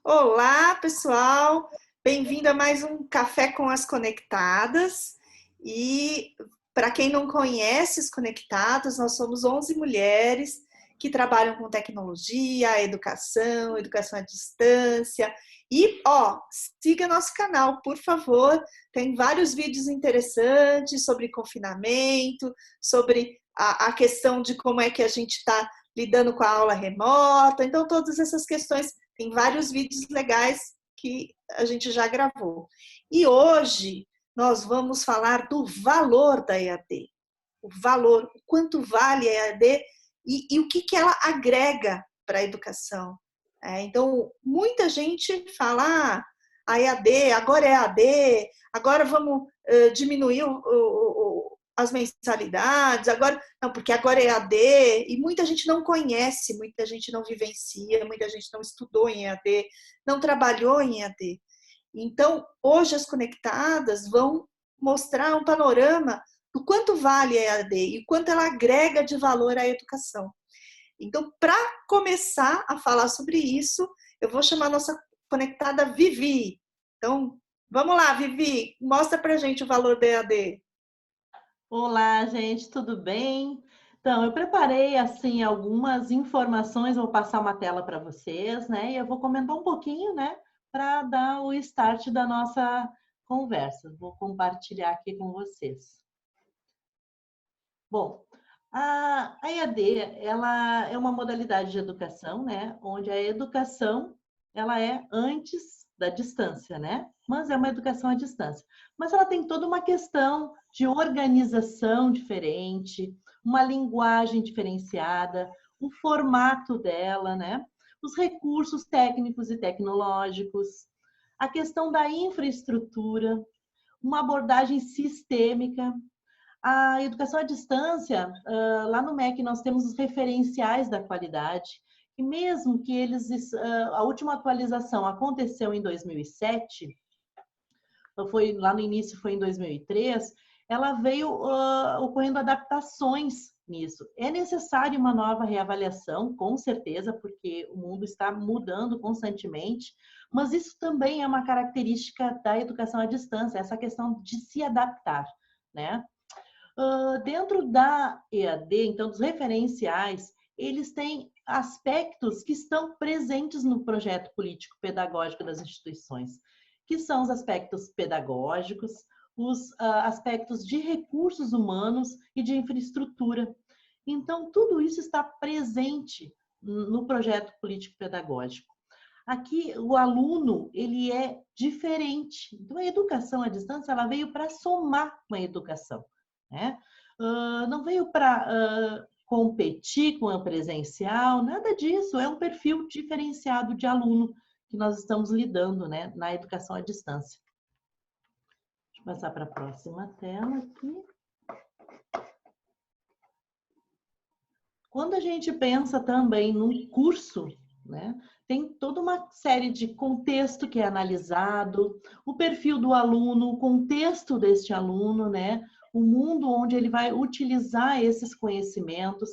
Olá, pessoal! Bem-vindo a mais um Café com as Conectadas. E para quem não conhece os Conectados, nós somos 11 mulheres que trabalham com tecnologia, educação à distância. E, siga nosso canal, por favor. Tem vários vídeos interessantes sobre confinamento, sobre a questão de como é que a gente está lidando com a aula remota. Então, todas essas questões. Tem vários vídeos legais que a gente já gravou. E hoje nós vamos falar do valor da EAD. O valor, o quanto vale a EAD e o que ela agrega para a educação. Então, muita gente fala, a EAD, agora é EAD, agora vamos diminuir as mensalidades, agora não, porque agora é EAD, e muita gente não conhece, muita gente não vivencia, muita gente não estudou em EAD, não trabalhou em EAD. Então, hoje as conectadas vão mostrar um panorama do quanto vale a EAD e quanto ela agrega de valor à educação. Então, para começar a falar sobre isso, eu vou chamar a nossa conectada Vivi. Então, vamos lá, Vivi, mostra pra gente o valor da EAD. Olá, gente, tudo bem? Então, eu preparei assim algumas informações, vou passar uma tela para vocês, né? E eu vou comentar um pouquinho, né, para dar o start da nossa conversa. Vou compartilhar aqui com vocês. Bom, a EAD, ela é uma modalidade de educação, né, onde a educação ela é antes da distância, né? Mas é uma educação à distância. Mas ela tem toda uma questão de organização diferente, uma linguagem diferenciada, o formato dela, né? Os recursos técnicos e tecnológicos, a questão da infraestrutura, uma abordagem sistêmica. A educação à distância, lá no MEC nós temos os referenciais da qualidade, e mesmo que a última atualização aconteceu em 2007, foi lá no início foi em 2003, ela veio ocorrendo adaptações nisso. É necessário uma nova reavaliação, com certeza, porque o mundo está mudando constantemente, mas isso também é uma característica da educação à distância, essa questão de se adaptar, né? Dentro da EAD, então, dos referenciais, eles têm aspectos que estão presentes no projeto político-pedagógico das instituições, que são os aspectos pedagógicos, os aspectos de recursos humanos e de infraestrutura. Então, tudo isso está presente no projeto político-pedagógico. Aqui, o aluno, ele é diferente. Então, a educação à distância, ela veio para somar uma educação, né? Não veio para competir com o presencial, nada disso. É um perfil diferenciado de aluno que nós estamos lidando, né, na educação à distância. Deixa eu passar para a próxima tela aqui. Quando a gente pensa também num curso, né, tem toda uma série de contexto que é analisado, o perfil do aluno, o contexto deste aluno, né, o mundo onde ele vai utilizar esses conhecimentos.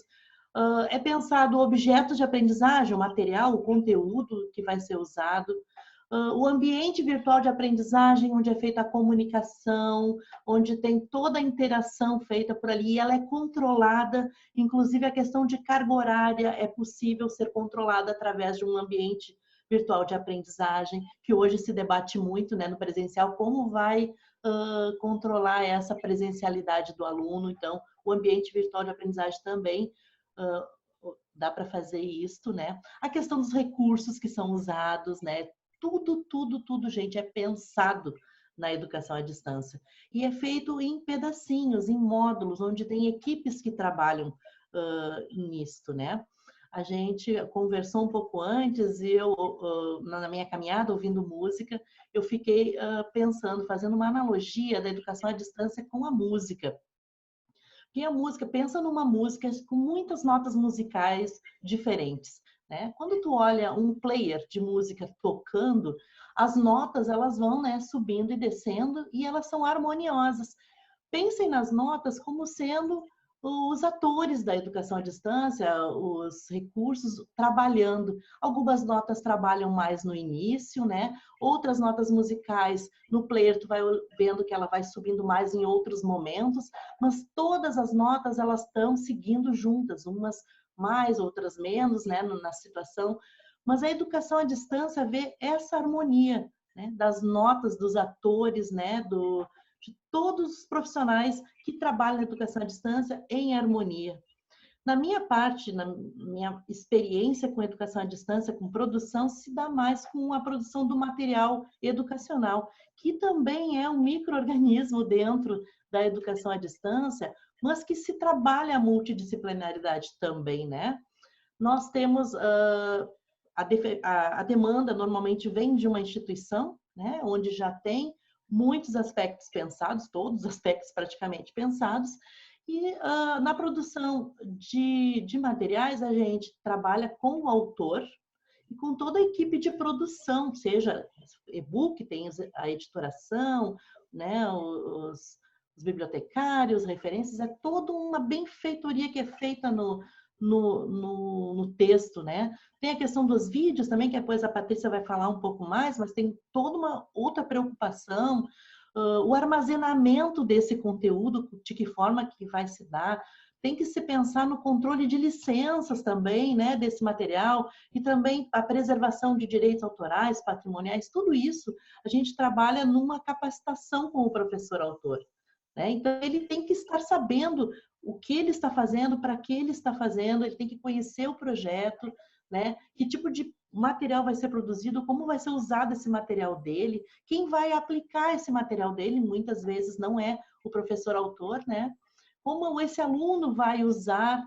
É pensado objetos de aprendizagem, o material, o conteúdo que vai ser usado, o ambiente virtual de aprendizagem, onde é feita a comunicação, onde tem toda a interação feita por ali, e ela é controlada, inclusive a questão de carga horária é possível ser controlada através de um ambiente virtual de aprendizagem, que hoje se debate muito, né, no presencial, como vai controlar essa presencialidade do aluno. Então, o ambiente virtual de aprendizagem também dá para fazer isso, né? A questão dos recursos que são usados, né? Tudo, gente, é pensado na educação à distância. E é feito em pedacinhos, em módulos, onde tem equipes que trabalham nisso, né? A gente conversou um pouco antes e eu, na minha caminhada, ouvindo música, eu fiquei pensando, fazendo uma analogia da educação à distância com a música. Porque a música, pensa numa música com muitas notas musicais diferentes, né? Quando tu olha um player de música tocando, as notas elas vão, né, subindo e descendo e elas são harmoniosas. Pensem nas notas como sendo os atores da educação à distância, os recursos trabalhando. Algumas notas trabalham mais no início, né? Outras notas musicais, no player tu vai vendo que ela vai subindo mais em outros momentos, mas todas as notas elas estão seguindo juntas, umas mais, outras menos, né, na situação. Mas a educação à distância vê essa harmonia, né, das notas dos atores, né, de todos os profissionais que trabalham na educação à distância em harmonia. Na minha parte, na minha experiência com educação à distância, com produção, se dá mais com a produção do material educacional, que também é um micro-organismo dentro da educação à distância, mas que se trabalha a multidisciplinaridade também, né? Nós temos a demanda normalmente vem de uma instituição, né, onde já tem muitos aspectos pensados, todos os aspectos praticamente pensados, e na produção de materiais a gente trabalha com o autor e com toda a equipe de produção, seja e-book, tem a editoração, né, os bibliotecários, referências, é toda uma benfeitoria que é feita no texto, né? Tem a questão dos vídeos também, que depois a Patrícia vai falar um pouco mais, mas tem toda uma outra preocupação, o armazenamento desse conteúdo, de que forma que vai se dar. Tem que se pensar no controle de licenças também, né, desse material, e também a preservação de direitos autorais, patrimoniais, tudo isso a gente trabalha numa capacitação com o professor autor, né? Então, ele tem que estar sabendo o que ele está fazendo, para que ele está fazendo, ele tem que conhecer o projeto, né? Que tipo de material vai ser produzido, como vai ser usado esse material dele, quem vai aplicar esse material dele, muitas vezes não é o professor autor, né? Como esse aluno vai usar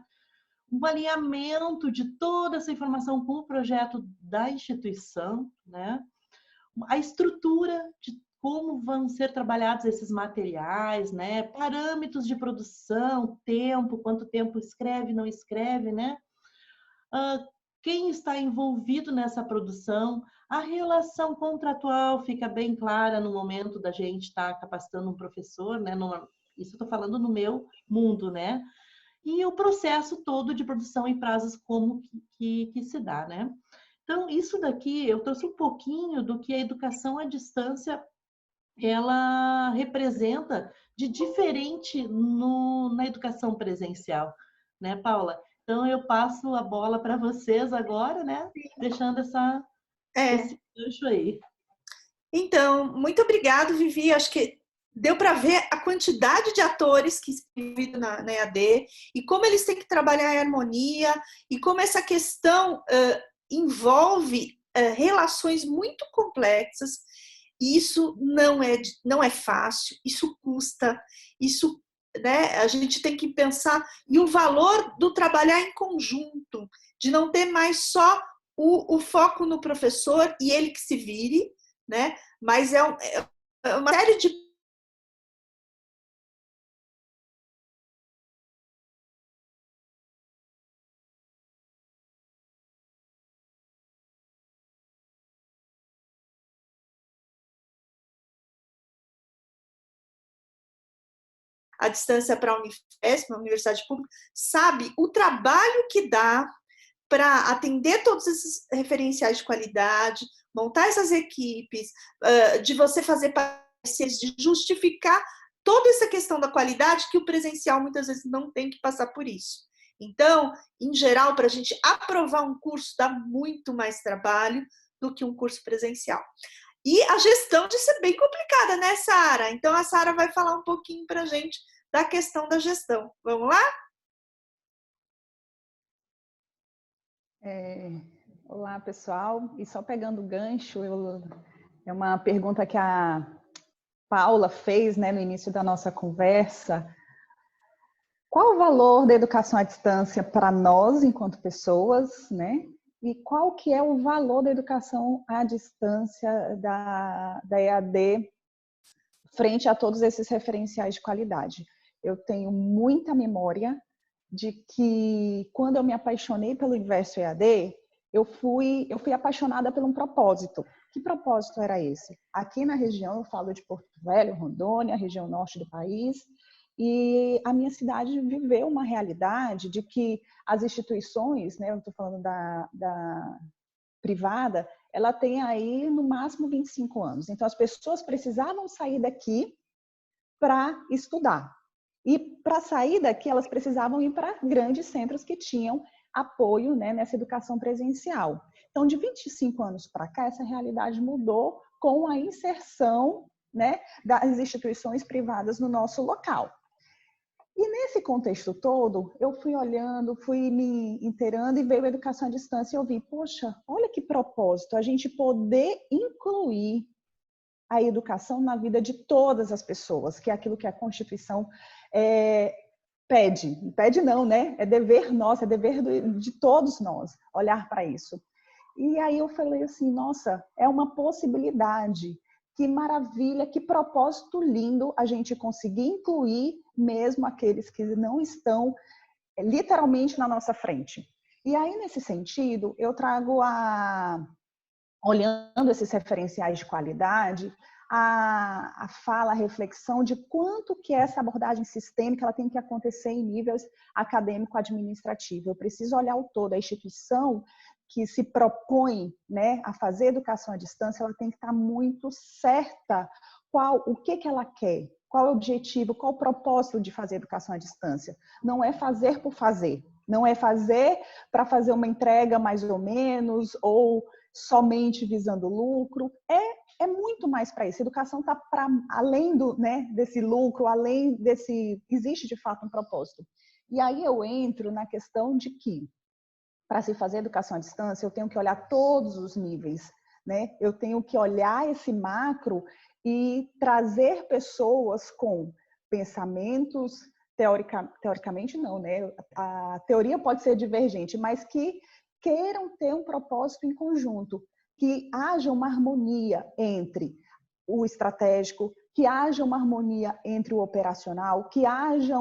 um alinhamento de toda essa informação com o projeto da instituição, né? A estrutura de como vão ser trabalhados esses materiais, né? Parâmetros de produção, tempo, quanto tempo escreve, não escreve, né? Quem está envolvido nessa produção, a relação contratual fica bem clara no momento da gente estar capacitando um professor, né? Isso eu estou falando no meu mundo, né? E o processo todo de produção em prazos como que se dá, né? Então, isso daqui, eu trouxe um pouquinho do que a educação à distância ela representa de diferente na educação presencial, né, Paula? Então, eu passo a bola para vocês agora, né? Deixando esse gancho aí. Então, muito obrigado, Vivi. Acho que deu para ver a quantidade de atores que estão na EAD e como eles têm que trabalhar em harmonia e como essa questão envolve relações muito complexas. E isso não é fácil, isso custa, isso, né, a gente tem que pensar. E o valor do trabalhar em conjunto, de não ter mais só o foco no professor e ele que se vire, né? Mas é uma série de a distância para a Unifesp, uma universidade pública, sabe o trabalho que dá para atender todos esses referenciais de qualidade, montar essas equipes, de você fazer parcerias, de justificar toda essa questão da qualidade que o presencial muitas vezes não tem que passar por isso. Então, em geral, para a gente aprovar um curso dá muito mais trabalho do que um curso presencial. E a gestão de ser bem complicada, né, Sara? Então, a Sara vai falar um pouquinho para a gente da questão da gestão. Vamos lá? Olá, pessoal. E só pegando o gancho, é uma pergunta que a Paula fez, né, no início da nossa conversa. Qual o valor da educação à distância para nós, enquanto pessoas, né? E qual que é o valor da educação à distância da EAD frente a todos esses referenciais de qualidade? Eu tenho muita memória de que, quando eu me apaixonei pelo universo EAD, eu fui apaixonada por um propósito. Que propósito era esse? Aqui na região, eu falo de Porto Velho, Rondônia, região norte do país, E a minha cidade viveu uma realidade de que as instituições, né, eu estou falando da privada, ela tem aí no máximo 25 anos. Então as pessoas precisavam sair daqui para estudar. E para sair daqui, elas precisavam ir para grandes centros que tinham apoio, né, nessa educação presencial. Então, de 25 anos para cá, essa realidade mudou com a inserção, né, das instituições privadas no nosso local. E nesse contexto todo, eu fui olhando, fui me inteirando e veio a educação à distância e eu vi, poxa, olha que propósito, a gente poder incluir a educação na vida de todas as pessoas, que é aquilo que a Constituição pede. Pede não, né? É dever nosso, é dever de todos nós olhar para isso. E aí eu falei assim, nossa, é uma possibilidade. Que maravilha, que propósito lindo a gente conseguir incluir mesmo aqueles que não estão literalmente na nossa frente. E aí, nesse sentido, eu trago olhando esses referenciais de qualidade, a fala, a reflexão de quanto que essa abordagem sistêmica ela tem que acontecer em níveis acadêmico-administrativo. Eu preciso olhar o todo, a instituição que se propõe, né, a fazer educação à distância, ela tem que estar muito certa o que ela quer, qual é o objetivo, qual o propósito de fazer educação à distância. Não é fazer por fazer, não é fazer para fazer uma entrega mais ou menos, ou somente visando lucro, é muito mais para isso. A educação está para além desse lucro, além desse... Existe, de fato, um propósito. E aí eu entro na questão de que, para se fazer educação à distância, eu tenho que olhar todos os níveis, né? Eu tenho que olhar esse macro e trazer pessoas com pensamentos, teoricamente não, né? A teoria pode ser divergente, mas que queiram ter um propósito em conjunto, que haja uma harmonia entre o estratégico, que haja uma harmonia entre o operacional, que haja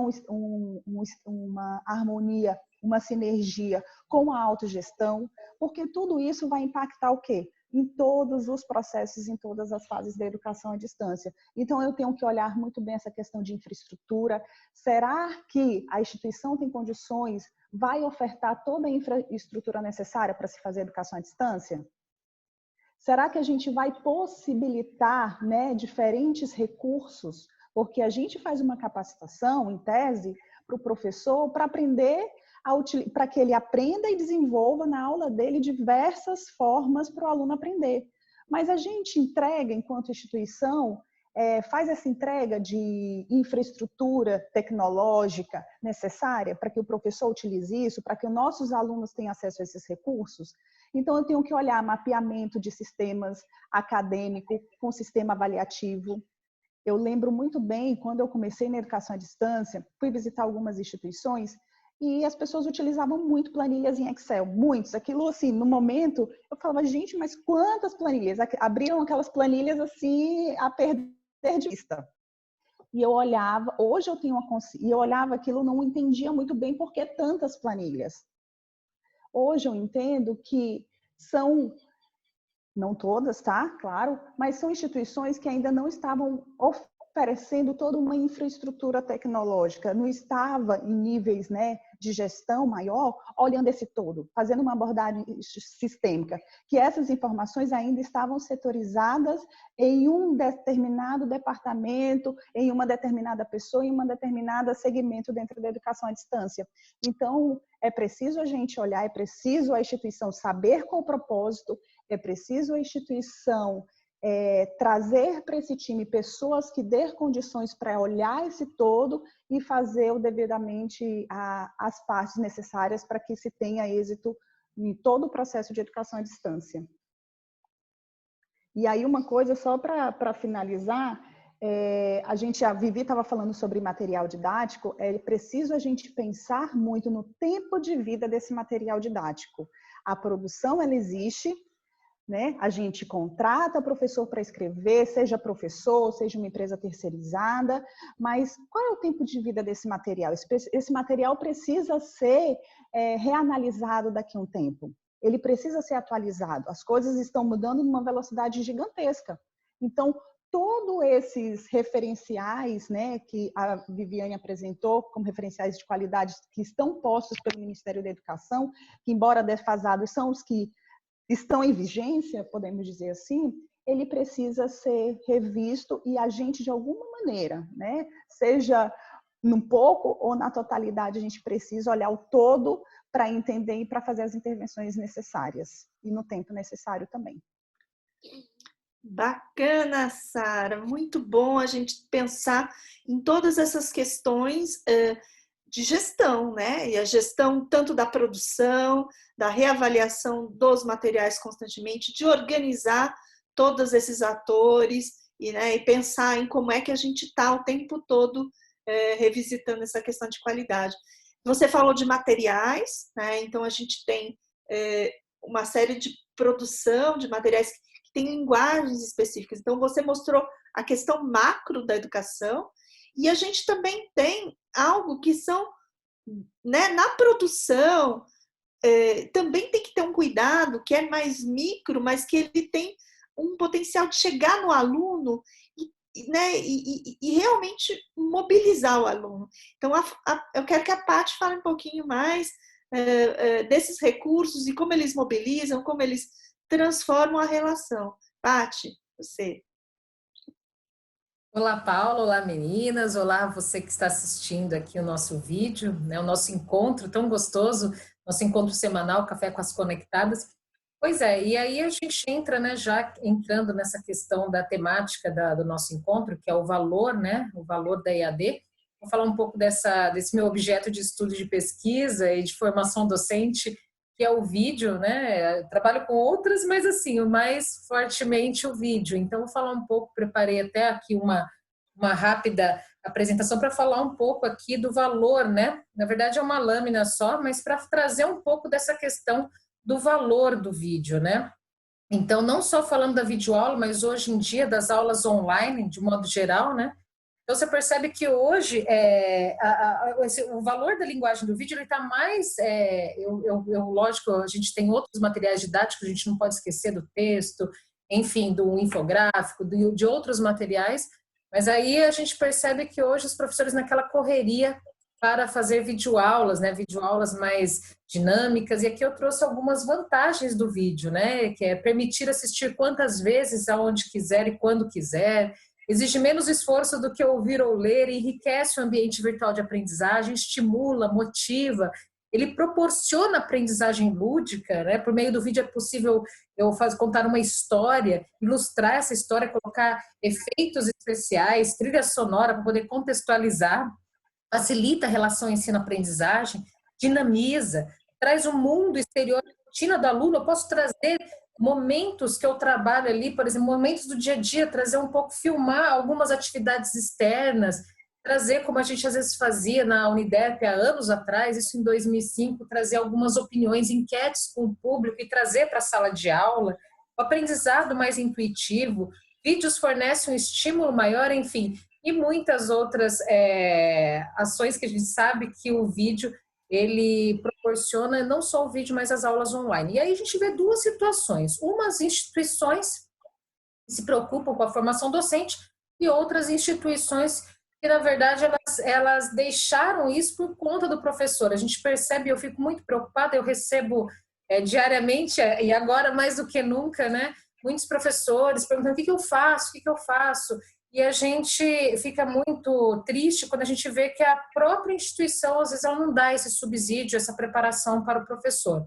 uma harmonia, uma sinergia com a autogestão, porque tudo isso vai impactar o quê? Em todos os processos, em todas as fases da educação à distância. Então, eu tenho que olhar muito bem essa questão de infraestrutura. Será que a instituição tem condições, vai ofertar toda a infraestrutura necessária para se fazer educação à distância? Será que a gente vai possibilitar, né, diferentes recursos? Porque a gente faz uma capacitação, em tese, para o professor, para aprender, para que ele aprenda e desenvolva na aula dele diversas formas para o aluno aprender. Mas a gente entrega, enquanto instituição, faz essa entrega de infraestrutura tecnológica necessária para que o professor utilize isso, para que os nossos alunos tenham acesso a esses recursos. Então, eu tenho que olhar mapeamento de sistemas acadêmico com sistema avaliativo. Eu lembro muito bem, quando eu comecei na educação à distância, fui visitar algumas instituições e as pessoas utilizavam muito planilhas em Excel, muitos. Aquilo, assim, no momento, eu falava, gente, mas quantas planilhas? Abriram aquelas planilhas, assim, a perder de vista. E eu olhava, hoje eu tenho uma consciência, e eu olhava aquilo, não entendia muito bem por que tantas planilhas. Hoje eu entendo que são, não todas, tá? Claro, mas são instituições que ainda não estavam oferecendo toda uma infraestrutura tecnológica, não estava em níveis, né, de gestão maior, olhando esse todo, fazendo uma abordagem sistêmica, que essas informações ainda estavam setorizadas em um determinado departamento, em uma determinada pessoa, em um determinado segmento dentro da educação à distância. Então, é preciso a gente olhar, é preciso a instituição saber qual o propósito, é preciso a instituição trazer para esse time pessoas que dê condições para olhar esse todo e fazer devidamente as partes necessárias para que se tenha êxito em todo o processo de educação à distância. E aí uma coisa, só para finalizar, a Vivi estava falando sobre material didático, é preciso a gente pensar muito no tempo de vida desse material didático. A produção, ela existe, né? A gente contrata professor para escrever, seja professor, seja uma empresa terceirizada, mas qual é o tempo de vida desse material? Esse material precisa ser reanalisado daqui a um tempo. Ele precisa ser atualizado. As coisas estão mudando numa velocidade gigantesca. Então, todos esses referenciais, né, que a Viviane apresentou como referenciais de qualidade que estão postos pelo Ministério da Educação, que embora defasados são os que estão em vigência, podemos dizer assim, ele precisa ser revisto e a gente de alguma maneira, né, seja num pouco ou na totalidade, a gente precisa olhar o todo para entender e para fazer as intervenções necessárias e no tempo necessário também. Bacana, Sara, muito bom a gente pensar em todas essas questões de gestão, né? E a gestão tanto da produção, da reavaliação dos materiais constantemente, de organizar todos esses atores e pensar em como é que a gente está o tempo todo revisitando essa questão de qualidade. Você falou de materiais, né? Então a gente tem uma série de produção de materiais que tem linguagens específicas. Então você mostrou a questão macro da educação e a gente também tem algo que são, né, na produção, também tem que ter um cuidado que é mais micro, mas que ele tem um potencial de chegar no aluno e realmente mobilizar o aluno. Então, eu quero que a Paty fale um pouquinho mais desses recursos e como eles mobilizam, como eles transformam a relação. Paty, você. Olá, Paula. Olá, meninas. Olá, você que está assistindo aqui o nosso vídeo, né, o nosso encontro tão gostoso, nosso encontro semanal, Café com as Conectadas. Pois é, e aí a gente entra, né, já entrando nessa questão da temática do nosso encontro, que é o valor, né, o valor da EAD. Vou falar um pouco desse meu objeto de estudo de pesquisa e de formação docente, que é o vídeo, né, eu trabalho com outras, mas assim, o mais fortemente o vídeo. Então, vou falar um pouco, preparei até aqui uma rápida apresentação para falar um pouco aqui do valor, né, na verdade é uma lâmina só, mas para trazer um pouco dessa questão do valor do vídeo, né? Então, não só falando da videoaula, mas hoje em dia das aulas online, de modo geral, né? Então, você percebe que hoje o valor da linguagem do vídeo está mais... lógico, a gente tem outros materiais didáticos, a gente não pode esquecer do texto, enfim, do infográfico, de outros materiais, mas aí a gente percebe que hoje os professores naquela correria para fazer videoaulas, né? Videoaulas mais dinâmicas, e aqui eu trouxe algumas vantagens do vídeo, né? Que é permitir assistir quantas vezes, aonde quiser e quando quiser, exige menos esforço do que ouvir ou ler, enriquece o ambiente virtual de aprendizagem, estimula, motiva, ele proporciona aprendizagem lúdica, né? Por meio do vídeo é possível contar uma história, ilustrar essa história, colocar efeitos especiais, trilha sonora para poder contextualizar, facilita a relação ensino-aprendizagem, dinamiza, traz um mundo exterior à rotina do aluno. Eu posso trazer momentos que eu trabalho ali, por exemplo, momentos do dia a dia, trazer um pouco, filmar algumas atividades externas, trazer, como a gente às vezes fazia na Unidep há anos atrás, isso em 2005, trazer algumas opiniões, enquetes com o público e trazer para a sala de aula, o aprendizado mais intuitivo, vídeos fornecem um estímulo maior, enfim, e muitas outras ações que a gente sabe que o vídeo ele proporciona, não só o vídeo, mas as aulas online. E aí a gente vê duas situações, umas instituições que se preocupam com a formação docente e outras instituições que, na verdade, elas deixaram isso por conta do professor. A gente percebe, eu fico muito preocupada, eu recebo diariamente, e agora mais do que nunca, né, muitos professores perguntando o que eu faço, o que eu faço. E a gente fica muito triste quando a gente vê que a própria instituição, às vezes, ela não dá esse subsídio, essa preparação para o professor.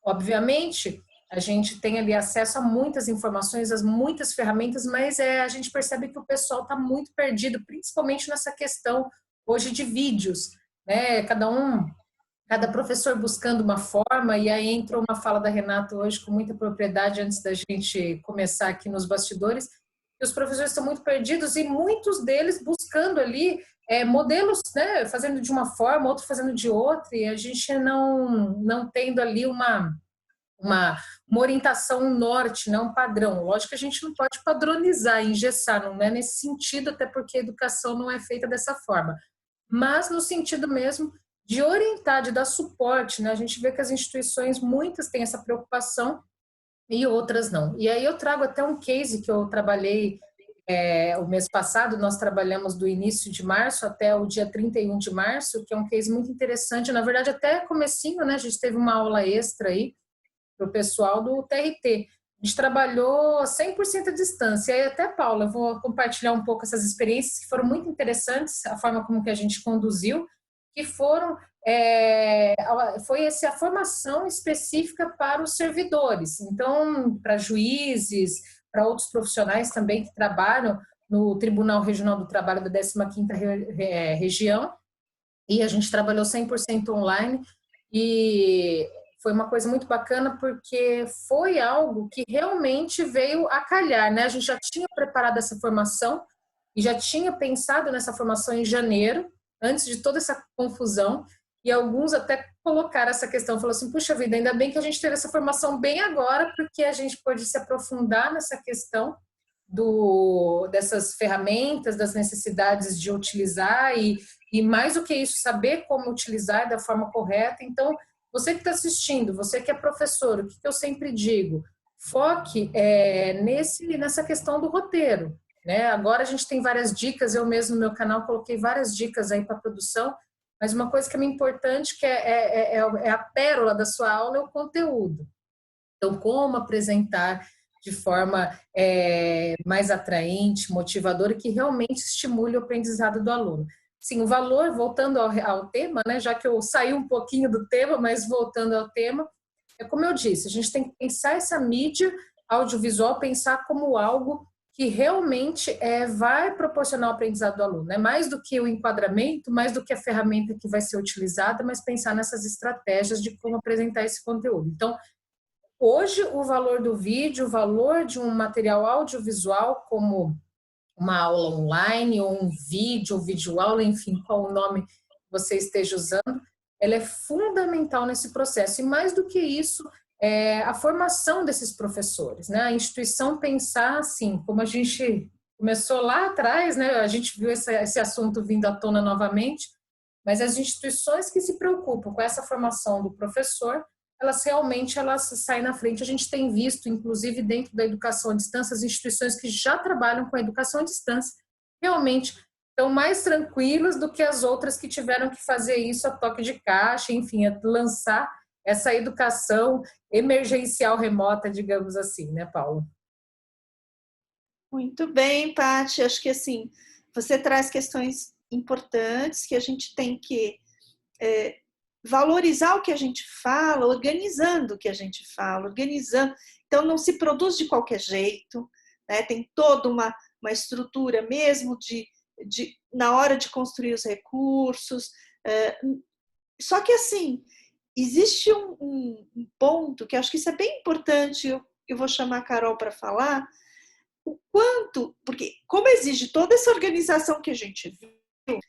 Obviamente, a gente tem ali acesso a muitas informações, a muitas ferramentas, mas a gente percebe que o pessoal está muito perdido, principalmente nessa questão hoje de vídeos, né? Cada professor buscando uma forma, e aí entrou uma fala da Renata hoje com muita propriedade antes da gente começar aqui nos bastidores, que os professores estão muito perdidos e muitos deles buscando ali modelos, né, fazendo de uma forma, outro fazendo de outra, e a gente não tendo ali uma orientação, um norte, né, um padrão. Lógico que a gente não pode padronizar, engessar, não é nesse sentido, até porque a educação não é feita dessa forma, mas no sentido mesmo de orientar, de dar suporte, né? A gente vê que as instituições, muitas têm essa preocupação, e outras não. E aí eu trago até um case que eu trabalhei o mês passado, nós trabalhamos do início de março até o dia 31 de março, que é um case muito interessante. Na verdade, até comecinho, né? A gente teve uma aula extra aí para o pessoal do TRT. A gente trabalhou 100% à distância. E aí, até, Paula, eu vou compartilhar um pouco essas experiências que foram muito interessantes, a forma como que a gente conduziu, que foram foi a formação específica para os servidores. Então, para juízes, para outros profissionais também que trabalham no Tribunal Regional do Trabalho da 15ª Região, e a gente trabalhou 100% online, e foi uma coisa muito bacana, porque foi algo que realmente veio a calhar, né? A gente já tinha preparado essa formação, e já tinha pensado nessa formação em janeiro, antes de toda essa confusão, e alguns até colocaram essa questão, falaram assim, puxa vida, ainda bem que a gente teve essa formação bem agora, porque a gente pode se aprofundar nessa questão dessas ferramentas, das necessidades de utilizar e mais do que isso, saber como utilizar da forma correta. Então, você que está assistindo, você que é professor, o que eu sempre digo? Foque nessa questão do roteiro, né? Agora a gente tem várias dicas, eu mesmo no meu canal coloquei várias dicas aí para produção, mas uma coisa que é muito importante, que é a pérola da sua aula, é o conteúdo. Então, como apresentar de forma mais atraente, motivadora, e que realmente estimule o aprendizado do aluno. Sim, o valor, voltando ao tema, né, já que eu saí um pouquinho do tema, mas voltando ao tema, como eu disse, a gente tem que pensar essa mídia audiovisual, pensar como algo que realmente vai proporcionar o aprendizado do aluno. É mais do que o enquadramento, mais do que a ferramenta que vai ser utilizada, mas pensar nessas estratégias de como apresentar esse conteúdo. Então, hoje, o valor do vídeo, o valor de um material audiovisual, como uma aula online, ou um vídeo, ou videoaula, enfim, qual o nome você esteja usando, ela é fundamental nesse processo. E mais do que isso, a formação desses professores, né? A instituição pensar assim, como a gente começou lá atrás, né? A gente viu esse assunto vindo à tona novamente, mas as instituições que se preocupam com essa formação do professor, elas saem na frente. A gente tem visto, inclusive dentro da educação à distância, as instituições que já trabalham com a educação à distância realmente estão mais tranquilas do que as outras que tiveram que fazer isso a toque de caixa, enfim, lançar essa educação emergencial remota, digamos assim, né, Paulo? Muito bem, Paty. Acho que assim, você traz questões importantes que a gente tem que valorizar o que a gente fala, organizando o que a gente fala, organizando. Então, não se produz de qualquer jeito, né? Tem toda uma estrutura mesmo na hora de construir os recursos. Só que, assim, existe um ponto que eu acho que isso é bem importante, eu vou chamar a Carol para falar, o quanto, porque como exige toda essa organização que a gente viu,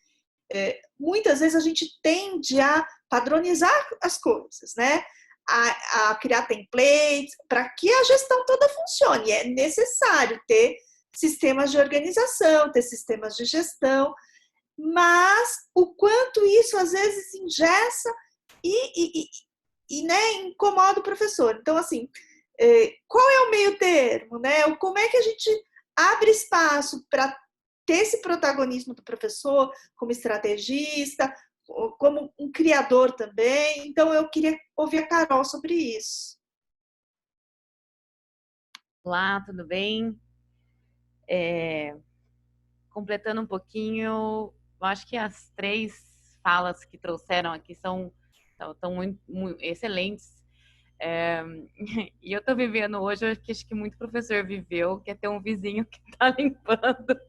muitas vezes a gente tende a padronizar as coisas, né? A criar templates para que a gestão toda funcione. É necessário ter sistemas de organização, ter sistemas de gestão, mas o quanto isso às vezes engessa e né, incomoda o professor. Então, assim, qual é o meio termo, né? Como é que a gente abre espaço para ter esse protagonismo do professor como estrategista, como um criador também. Então, eu queria ouvir a Carol sobre isso. Olá, tudo bem? Completando um pouquinho, eu acho que as 3 falas que trouxeram aqui são muito excelentes. E eu estou vivendo hoje, acho que muito professor viveu, que é ter um vizinho que está limpando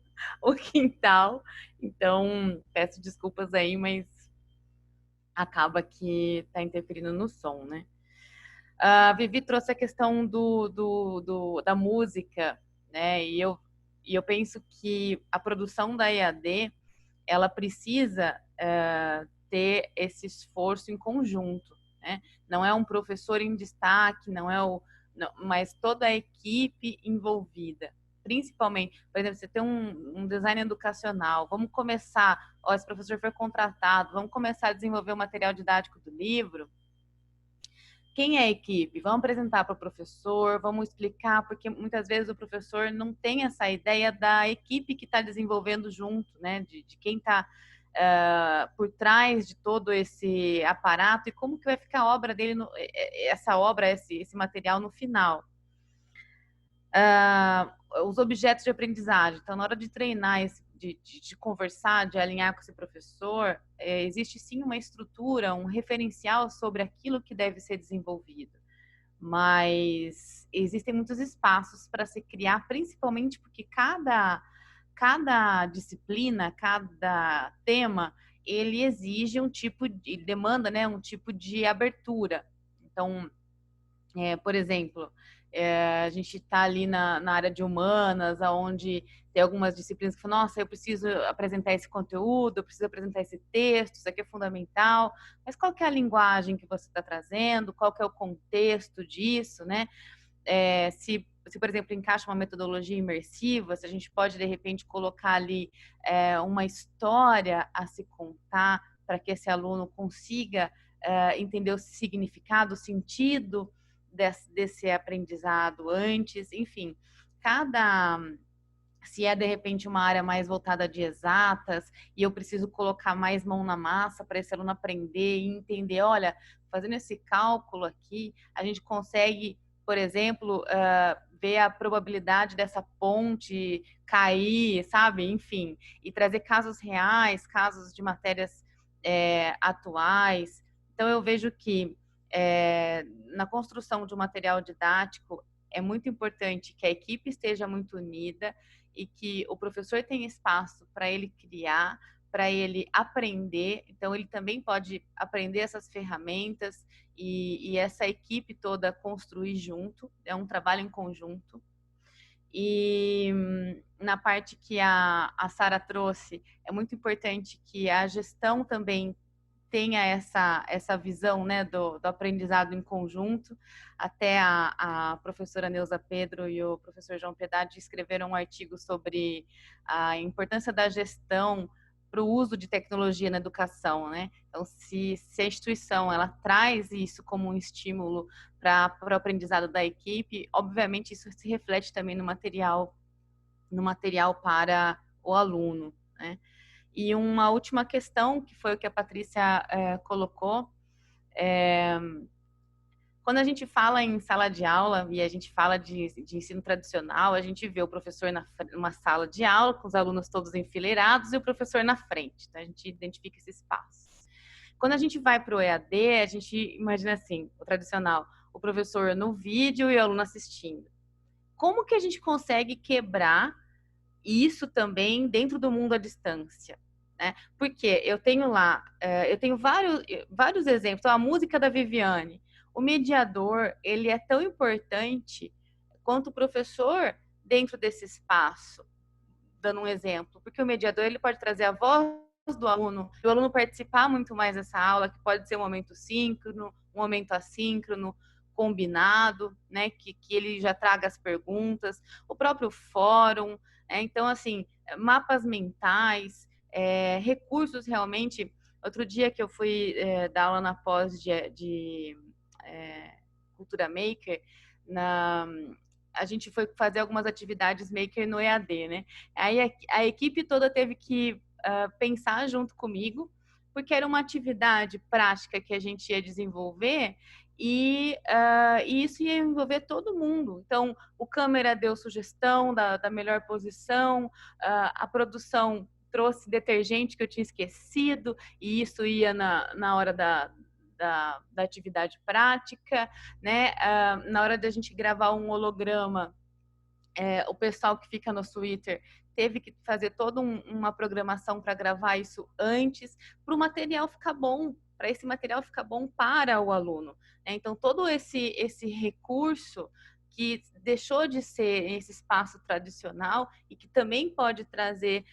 o quintal. Então, peço desculpas aí, mas acaba que está interferindo no som, né? A Vivi trouxe a questão da música, né? E eu penso que a produção da EAD, ela precisa ter esse esforço em conjunto, né? Não é um professor em destaque, mas toda a equipe envolvida. Principalmente, por exemplo, você tem um design educacional, vamos começar, esse professor foi contratado, vamos começar a desenvolver o material didático do livro. quem é a equipe? Vamos apresentar para o professor, vamos explicar, porque muitas vezes o professor não tem essa ideia da equipe que está desenvolvendo junto, né? De quem está por trás de todo esse aparato e como que vai ficar a obra dele, essa obra, esse material no final. Os objetos de aprendizagem. Então, na hora de treinar, de conversar, de alinhar com esse professor, existe sim uma estrutura, um referencial sobre aquilo que deve ser desenvolvido. Mas existem muitos espaços para se criar, principalmente porque cada disciplina, cada tema, ele exige um tipo de demanda, né, um tipo de abertura. Então, por exemplo, a gente está ali na área de humanas, onde tem algumas disciplinas que falam, nossa, eu preciso apresentar esse conteúdo, eu preciso apresentar esse texto, isso aqui é fundamental, mas qual que é a linguagem que você está trazendo, qual que é o contexto disso, né? Se, por exemplo, encaixa uma metodologia imersiva, se a gente pode, de repente, colocar ali uma história a se contar para que esse aluno consiga entender o significado, o sentido desse aprendizado antes, enfim, se é de repente uma área mais voltada de exatas e eu preciso colocar mais mão na massa para esse aluno aprender e entender, olha, fazendo esse cálculo aqui, a gente consegue, por exemplo, ver a probabilidade dessa ponte cair, sabe? Enfim, e trazer casos reais, casos de matérias atuais. Então, eu vejo que na construção de um material didático é muito importante que a equipe esteja muito unida e que o professor tenha espaço para ele criar, para ele aprender. Então, ele também pode aprender essas ferramentas e essa equipe toda construir junto. É um trabalho em conjunto. E na parte que a Sara trouxe, é muito importante que a gestão também tenha essa visão, né, do aprendizado em conjunto. Até a professora Neuza Pedro e o professor João Piedade escreveram um artigo sobre a importância da gestão para o uso de tecnologia na educação, né? Então, se a instituição ela traz isso como um estímulo para o aprendizado da equipe, obviamente isso se reflete também no material para o aluno, né? E uma última questão, que foi o que a Patrícia colocou, quando a gente fala em sala de aula e a gente fala de ensino tradicional, a gente vê o professor numa sala de aula, com os alunos todos enfileirados e o professor na frente. Então, a gente identifica esse espaço. Quando a gente vai para o EAD, a gente imagina assim, o tradicional, o professor no vídeo e o aluno assistindo. Como que a gente consegue quebrar isso também dentro do mundo à distância? Né? Porque eu tenho lá, eu tenho vários exemplos. Então, a música da Viviane, o mediador, ele é tão importante quanto o professor dentro desse espaço, dando um exemplo, porque o mediador ele pode trazer a voz do aluno, e o aluno participar muito mais dessa aula, que pode ser um momento síncrono, um momento assíncrono, combinado, né, que ele já traga as perguntas, o próprio fórum, então, assim, mapas mentais, recursos realmente. Outro dia que eu fui dar aula na pós de Cultura Maker, a gente foi fazer algumas atividades Maker no EAD, né? Aí a equipe toda teve que pensar junto comigo, porque era uma atividade prática que a gente ia desenvolver e isso ia envolver todo mundo. Então, o câmera deu sugestão da melhor posição, a produção trouxe detergente que eu tinha esquecido, e isso ia na hora da atividade prática, né? Na hora da gente gravar um holograma, o pessoal que fica no Twitter teve que fazer toda uma programação para gravar isso antes, para o material ficar bom, para esse material ficar bom para o aluno. Né? Então, todo esse recurso que deixou de ser esse espaço tradicional e que também pode trazer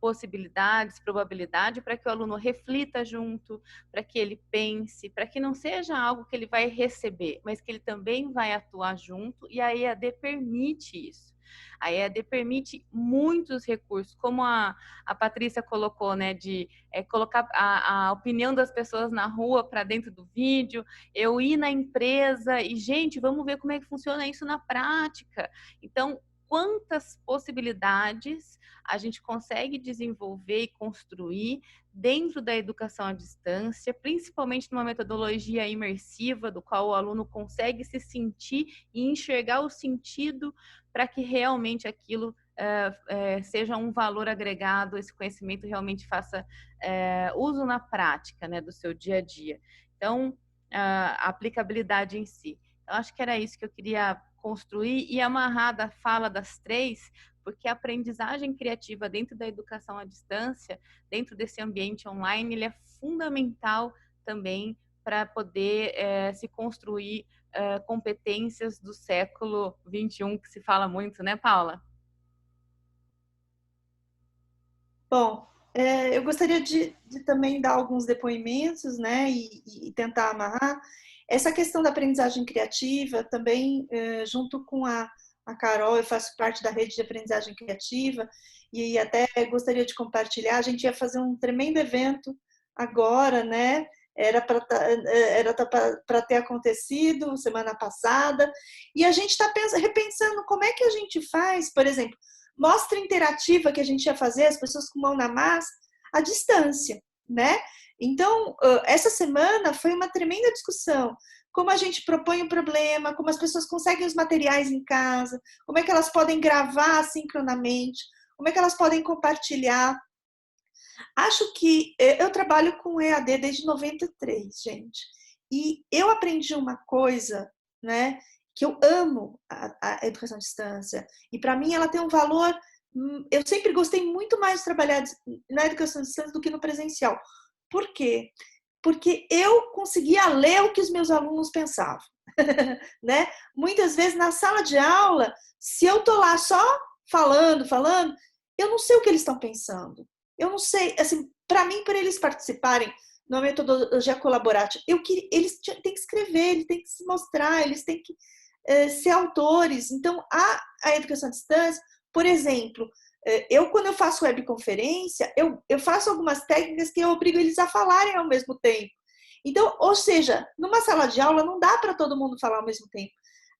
possibilidades, probabilidade para que o aluno reflita junto, para que ele pense, para que não seja algo que ele vai receber, mas que ele também vai atuar junto, e a EAD permite isso. A EAD permite muitos recursos, como a Patrícia colocou, né, de colocar a opinião das pessoas na rua para dentro do vídeo, eu ir na empresa e, gente, vamos ver como é que funciona isso na prática. Então, quantas possibilidades a gente consegue desenvolver e construir dentro da educação à distância, principalmente numa metodologia imersiva, do qual o aluno consegue se sentir e enxergar o sentido para que realmente aquilo seja um valor agregado, esse conhecimento realmente faça uso na prática, né, do seu dia a dia. Então, a aplicabilidade em si. Eu acho que era isso que eu queria construir e amarrar da fala das três, porque a aprendizagem criativa dentro da educação à distância, dentro desse ambiente online, ele é fundamental também para poder se construir competências do século XXI, que se fala muito, né, Paula? Bom, eu gostaria de também dar alguns depoimentos, né, e tentar amarrar. Essa questão da aprendizagem criativa também, junto com a Carol, eu faço parte da rede de aprendizagem criativa e até gostaria de compartilhar, a gente ia fazer um tremendo evento agora, né, era para ter acontecido semana passada, e a gente está repensando como é que a gente faz, por exemplo, mostra interativa que a gente ia fazer, as pessoas com mão na massa, à distância, né? Então, essa semana foi uma tremenda discussão. Como a gente propõe um problema, como as pessoas conseguem os materiais em casa, como é que elas podem gravar sincronamente, como é que elas podem compartilhar. Acho que eu trabalho com EAD desde 93, gente. E eu aprendi uma coisa, né, que eu amo a educação à distância. E para mim ela tem um valor. Eu sempre gostei muito mais de trabalhar na educação à distância do que no presencial. Por quê? Porque eu conseguia ler o que os meus alunos pensavam. Né? Muitas vezes na sala de aula, se eu tô lá só falando, eu não sei o que eles estão pensando. Eu não sei, assim, para mim, para eles participarem numa metodologia colaborativa, eles têm que escrever, eles têm que se mostrar, eles têm que ser autores. Então, a educação à distância, por exemplo, quando eu faço webconferência, eu faço algumas técnicas que eu obrigo eles a falarem ao mesmo tempo. Então, ou seja, numa sala de aula não dá para todo mundo falar ao mesmo tempo.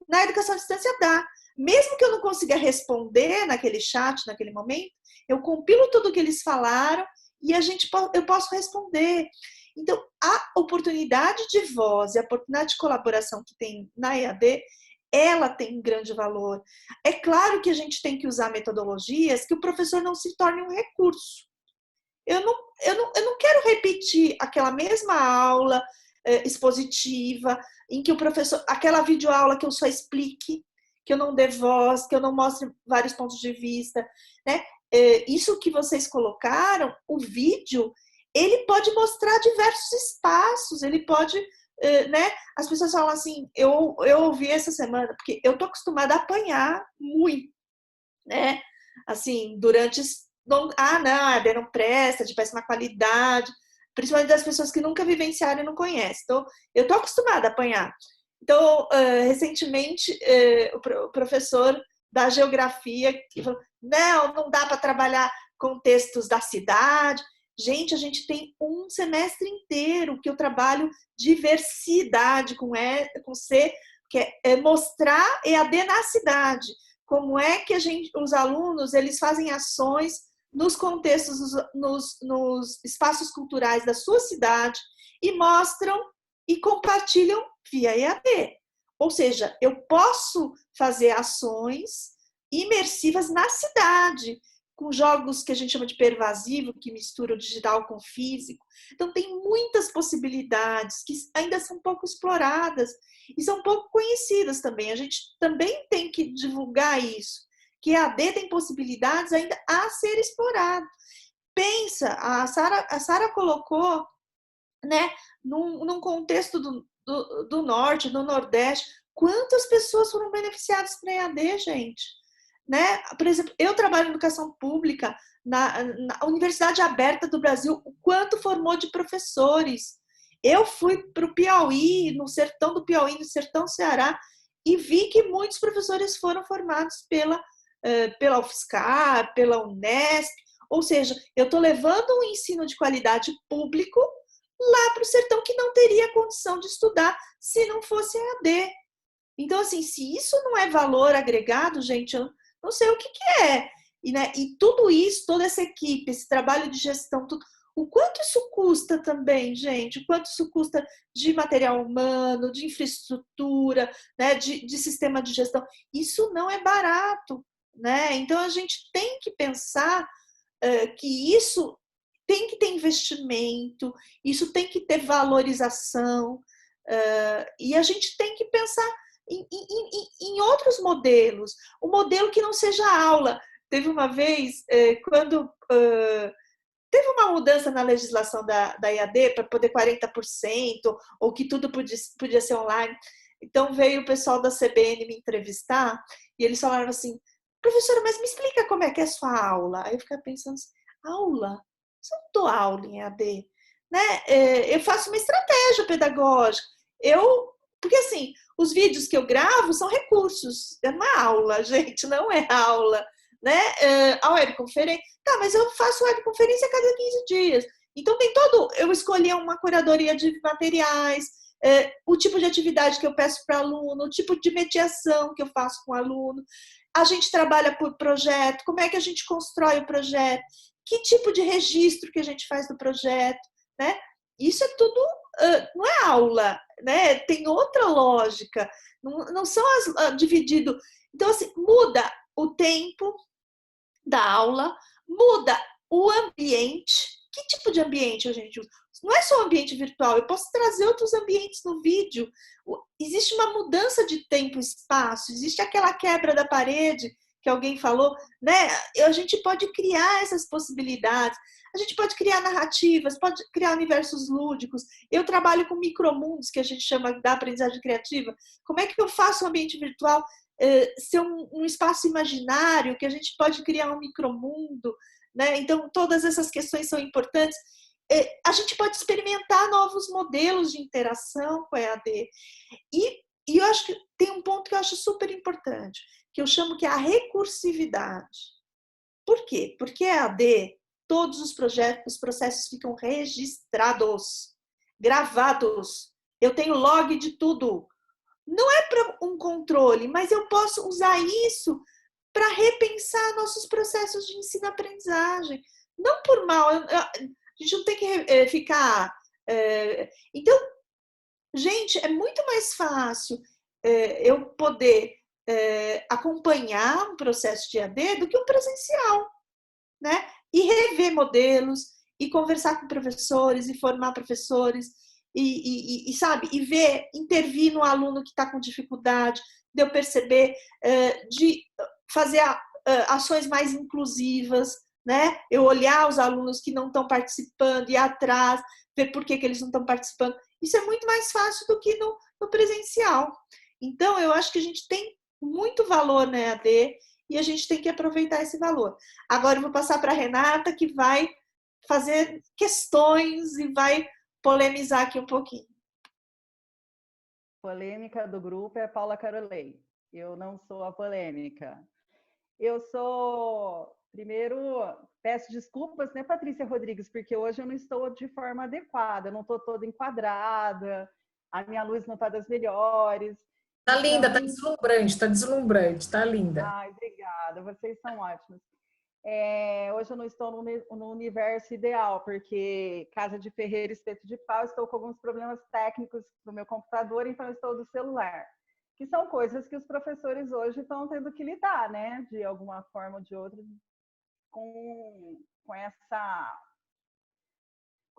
Na educação à distância dá. Mesmo que eu não consiga responder naquele chat, naquele momento, eu compilo tudo o que eles falaram e eu posso responder. Então, a oportunidade de voz e a oportunidade de colaboração que tem na EAD, ela tem um grande valor. É claro que a gente tem que usar metodologias que o professor não se torne um recurso. Eu não quero repetir aquela mesma aula expositiva, em que o professor, aquela videoaula que eu só explique, que eu não dê voz, que eu não mostre vários pontos de vista, né? Isso que vocês colocaram, o vídeo, ele pode mostrar diversos espaços, ele pode, né? As pessoas falam assim, eu ouvi essa semana, porque eu tô acostumada a apanhar muito, né? Assim, não, a AD não presta, de péssima qualidade, principalmente das pessoas que nunca vivenciaram e não conhecem. Então, eu tô acostumada a apanhar. Então, recentemente, o professor da geografia falou, não dá para trabalhar com textos da cidade. Gente, a gente tem um semestre inteiro que eu trabalho diversidade com C, que é mostrar EAD na cidade. Como é que os alunos eles fazem ações nos contextos, nos espaços culturais da sua cidade e mostram e compartilham via EAD. Ou seja, eu posso fazer ações imersivas na cidade, com jogos que a gente chama de pervasivo, que mistura o digital com o físico. Então, tem muitas possibilidades que ainda são pouco exploradas e são pouco conhecidas também. A gente também tem que divulgar isso, que a AD tem possibilidades ainda a ser explorado. Pensa, a Sara colocou, né, num contexto do norte, do nordeste, quantas pessoas foram beneficiadas para a EAD, gente? Né? Por exemplo, eu trabalho em educação pública na Universidade Aberta do Brasil, o quanto formou de professores. Eu fui para o Piauí, no sertão do Piauí, no sertão do Ceará, e vi que muitos professores foram formados pela pela UFSCar, pela Unesp, ou seja, eu estou levando um ensino de qualidade público lá para o sertão que não teria condição de estudar se não fosse EAD. Então, assim, se isso não é valor agregado, gente, eu não sei o que é. E, né, e tudo isso, toda essa equipe, esse trabalho de gestão, tudo, o quanto isso custa também, gente? O quanto isso custa de material humano, de infraestrutura, né, de sistema de gestão. Isso não é barato, né? Então, a gente tem que pensar que isso tem que ter investimento, isso tem que ter valorização, e a gente tem que pensar em outros modelos, um modelo que não seja aula. Teve uma vez, quando teve uma mudança na legislação da EAD para poder 40%, ou que tudo podia ser online, então veio o pessoal da CBN me entrevistar, e eles falaram assim, professora, mas me explica como é que é a sua aula. Aí eu ficava pensando assim, aula? Eu não dou aula em EAD, né? Eu faço uma estratégia pedagógica, porque assim, os vídeos que eu gravo são recursos, é uma aula, gente, não é aula, né? A webconferência, tá, mas eu faço webconferência a cada 15 dias, então tem eu escolhi uma curadoria de materiais, o tipo de atividade que eu peço para aluno, o tipo de mediação que eu faço com o aluno, a gente trabalha por projeto, como é que a gente constrói o projeto, que tipo de registro que a gente faz do projeto, né? Isso é tudo, não é aula, né? Tem outra lógica, não são dividido. Então, assim, muda o tempo da aula, muda o ambiente. Que tipo de ambiente a gente usa? Não é só o ambiente virtual, eu posso trazer outros ambientes no vídeo. Existe uma mudança de tempo e espaço, existe aquela quebra da parede que alguém falou, né? A gente pode criar essas possibilidades, a gente pode criar narrativas, pode criar universos lúdicos. Eu trabalho com micromundos, que a gente chama da aprendizagem criativa. Como é que eu faço o ambiente virtual ser um espaço imaginário, que a gente pode criar um micromundo, né? Então, todas essas questões são importantes. A gente pode experimentar novos modelos de interação com a EAD. E eu acho que tem um ponto que eu acho super importante, que eu chamo que é a recursividade. Por quê? Porque a EAD, todos os processos ficam registrados, gravados. Eu tenho log de tudo. Não é para um controle, mas eu posso usar isso para repensar nossos processos de ensino-aprendizagem. Não por mal, a gente não tem que ficar... Então, gente, é muito mais fácil eu poder acompanhar um processo de EAD do que um presencial, né? E rever modelos, e conversar com professores, e formar professores, e sabe, e ver, intervir no aluno que está com dificuldade, de eu perceber, de fazer ações mais inclusivas, né? Eu olhar os alunos que não estão participando, ir atrás, ver por que eles não estão participando. Isso é muito mais fácil do que no presencial. Então, eu acho que a gente tem muito valor na EAD e a gente tem que aproveitar esse valor. Agora eu vou passar para a Renata, que vai fazer questões e vai polemizar aqui um pouquinho. Polêmica do grupo é Paula Carolei. Eu não sou a polêmica. Eu sou... Primeiro, peço desculpas, né, Patrícia Rodrigues, porque hoje eu não estou de forma adequada, eu não estou toda enquadrada, a minha luz não está das melhores. Tá linda, tá deslumbrante, tá linda. Ai, obrigada, vocês são ótimos. Hoje eu não estou no universo ideal, porque casa de ferreiro, espeto de pau, estou com alguns problemas técnicos no meu computador, então eu estou do celular. Que são coisas que os professores hoje estão tendo que lidar, né? De alguma forma ou de outra, com esse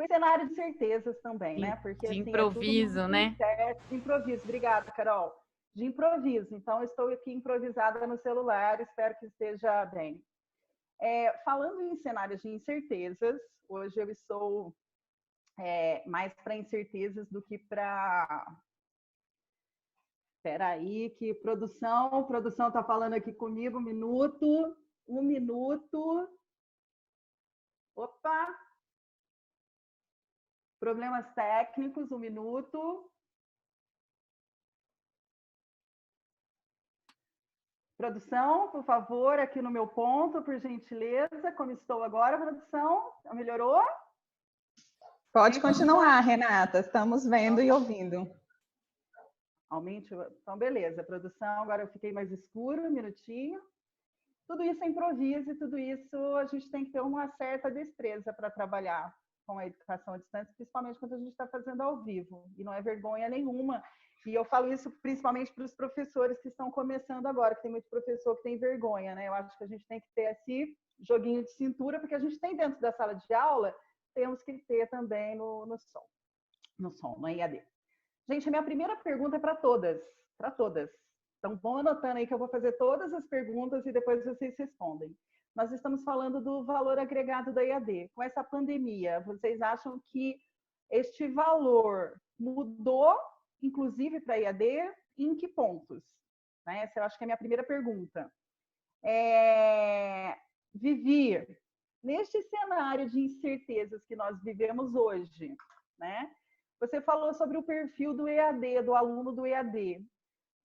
cenário de certezas também, né? Porque de assim, improviso, é né? incerto, de improviso. Obrigada, Carol. De improviso. Então, eu estou aqui improvisada no celular, espero que esteja bem. Falando em cenários de incertezas, hoje eu estou mais para incertezas do que para... Espera aí, que produção está falando aqui comigo, um minuto. Opa! Problemas técnicos, um minuto. Produção, por favor, aqui no meu ponto, por gentileza. Como estou agora, produção? Melhorou? Pode continuar, Renata. Estamos vendo e ouvindo. Aumente. Então, beleza. Produção, agora eu fiquei mais escuro, um minutinho. Tudo isso é improviso e tudo isso a gente tem que ter uma certa destreza para trabalhar com a educação à distância, principalmente quando a gente está fazendo ao vivo. E não é vergonha nenhuma. E eu falo isso principalmente para os professores que estão começando agora, que tem muito professor que tem vergonha, né? Eu acho que a gente tem que ter esse joguinho de cintura, porque a gente tem dentro da sala de aula, temos que ter também no som, no EAD. Gente, a minha primeira pergunta é para todas. Então, vão anotando aí que eu vou fazer todas as perguntas e depois vocês respondem. Nós estamos falando do valor agregado da EAD. Com essa pandemia, vocês acham que este valor mudou, inclusive para a EAD, em que pontos? Né? Essa eu acho que é a minha primeira pergunta. Vivi, neste cenário de incertezas que nós vivemos hoje, né? Você falou sobre o perfil do EAD, do aluno do EAD.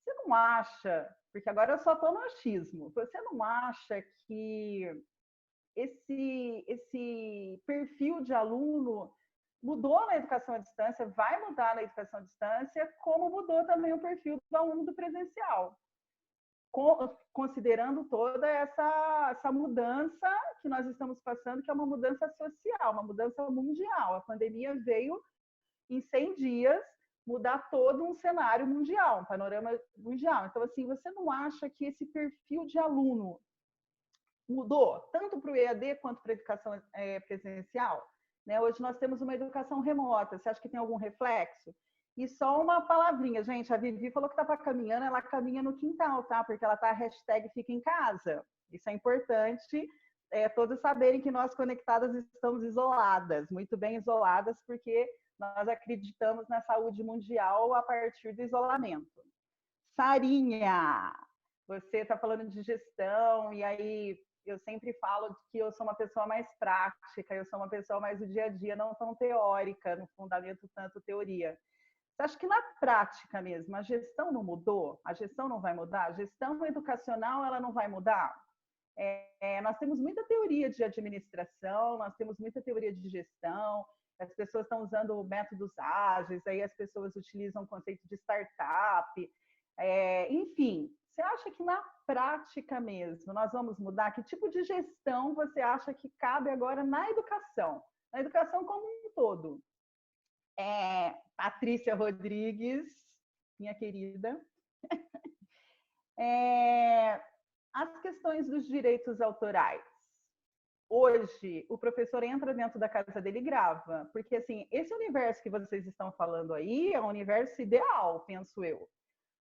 Você não acha, porque agora eu só estou no achismo, você não acha que esse perfil de aluno mudou na educação à distância, vai mudar na educação à distância, como mudou também o perfil do aluno do presencial? Considerando toda essa mudança que nós estamos passando, que é uma mudança social, uma mudança mundial. A pandemia veio em 100 dias mudar todo um cenário mundial, um panorama mundial. Então, assim, você não acha que esse perfil de aluno mudou, tanto para o EAD quanto para a educação presencial? Né? Hoje nós temos uma educação remota, você acha que tem algum reflexo? E só uma palavrinha, gente, a Vivi falou que estava caminhando, ela caminha no quintal, tá? Porque ela tá hashtag fica em casa. Isso é importante, todos saberem que nós conectadas estamos isoladas, muito bem isoladas, porque nós acreditamos na saúde mundial a partir do isolamento. Sarinha, você está falando de gestão, e aí eu sempre falo que eu sou uma pessoa mais prática, eu sou uma pessoa mais do dia a dia, não tão teórica, no fundamento tanto teoria. Você acha que na prática mesmo, a gestão não mudou? A gestão não vai mudar? A gestão educacional, ela não vai mudar? Nós temos muita teoria de administração, nós temos muita teoria de gestão, as pessoas estão usando métodos ágeis, aí as pessoas utilizam o conceito de startup, enfim. Você acha que na prática mesmo nós vamos mudar? Que tipo de gestão você acha que cabe agora na educação? Na educação como um todo. Patrícia Rodrigues, minha querida. As questões dos direitos autorais. Hoje, o professor entra dentro da casa dele e grava. Porque, assim, esse universo que vocês estão falando aí é um universo ideal, penso eu.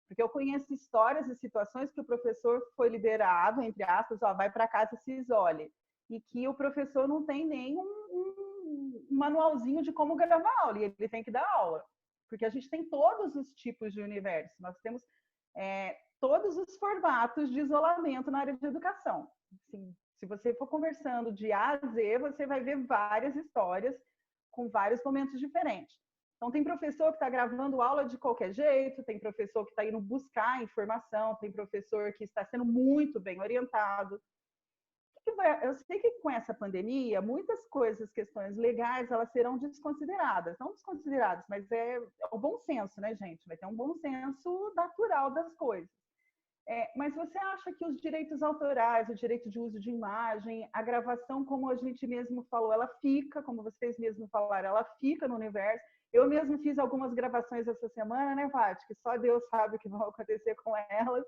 Porque eu conheço histórias e situações que o professor foi liberado, entre aspas, vai para casa e se isole. E que o professor não tem nem um manualzinho de como gravar aula, e ele tem que dar aula. Porque a gente tem todos os tipos de universo. Nós temos todos os formatos de isolamento na área de educação. Assim, se você for conversando de A a Z, você vai ver várias histórias com vários momentos diferentes. Então, tem professor que está gravando aula de qualquer jeito, tem professor que está indo buscar informação, tem professor que está sendo muito bem orientado. Eu sei que com essa pandemia, muitas coisas, questões legais, elas serão desconsideradas. Não desconsideradas, mas é o bom senso, né, gente? Vai ter um bom senso natural das coisas. Mas você acha que os direitos autorais, o direito de uso de imagem, a gravação, como a gente mesmo falou, ela fica, como vocês mesmos falaram, ela fica no universo. Eu mesmo fiz algumas gravações essa semana, né, Vati? Que só Deus sabe o que vai acontecer com elas.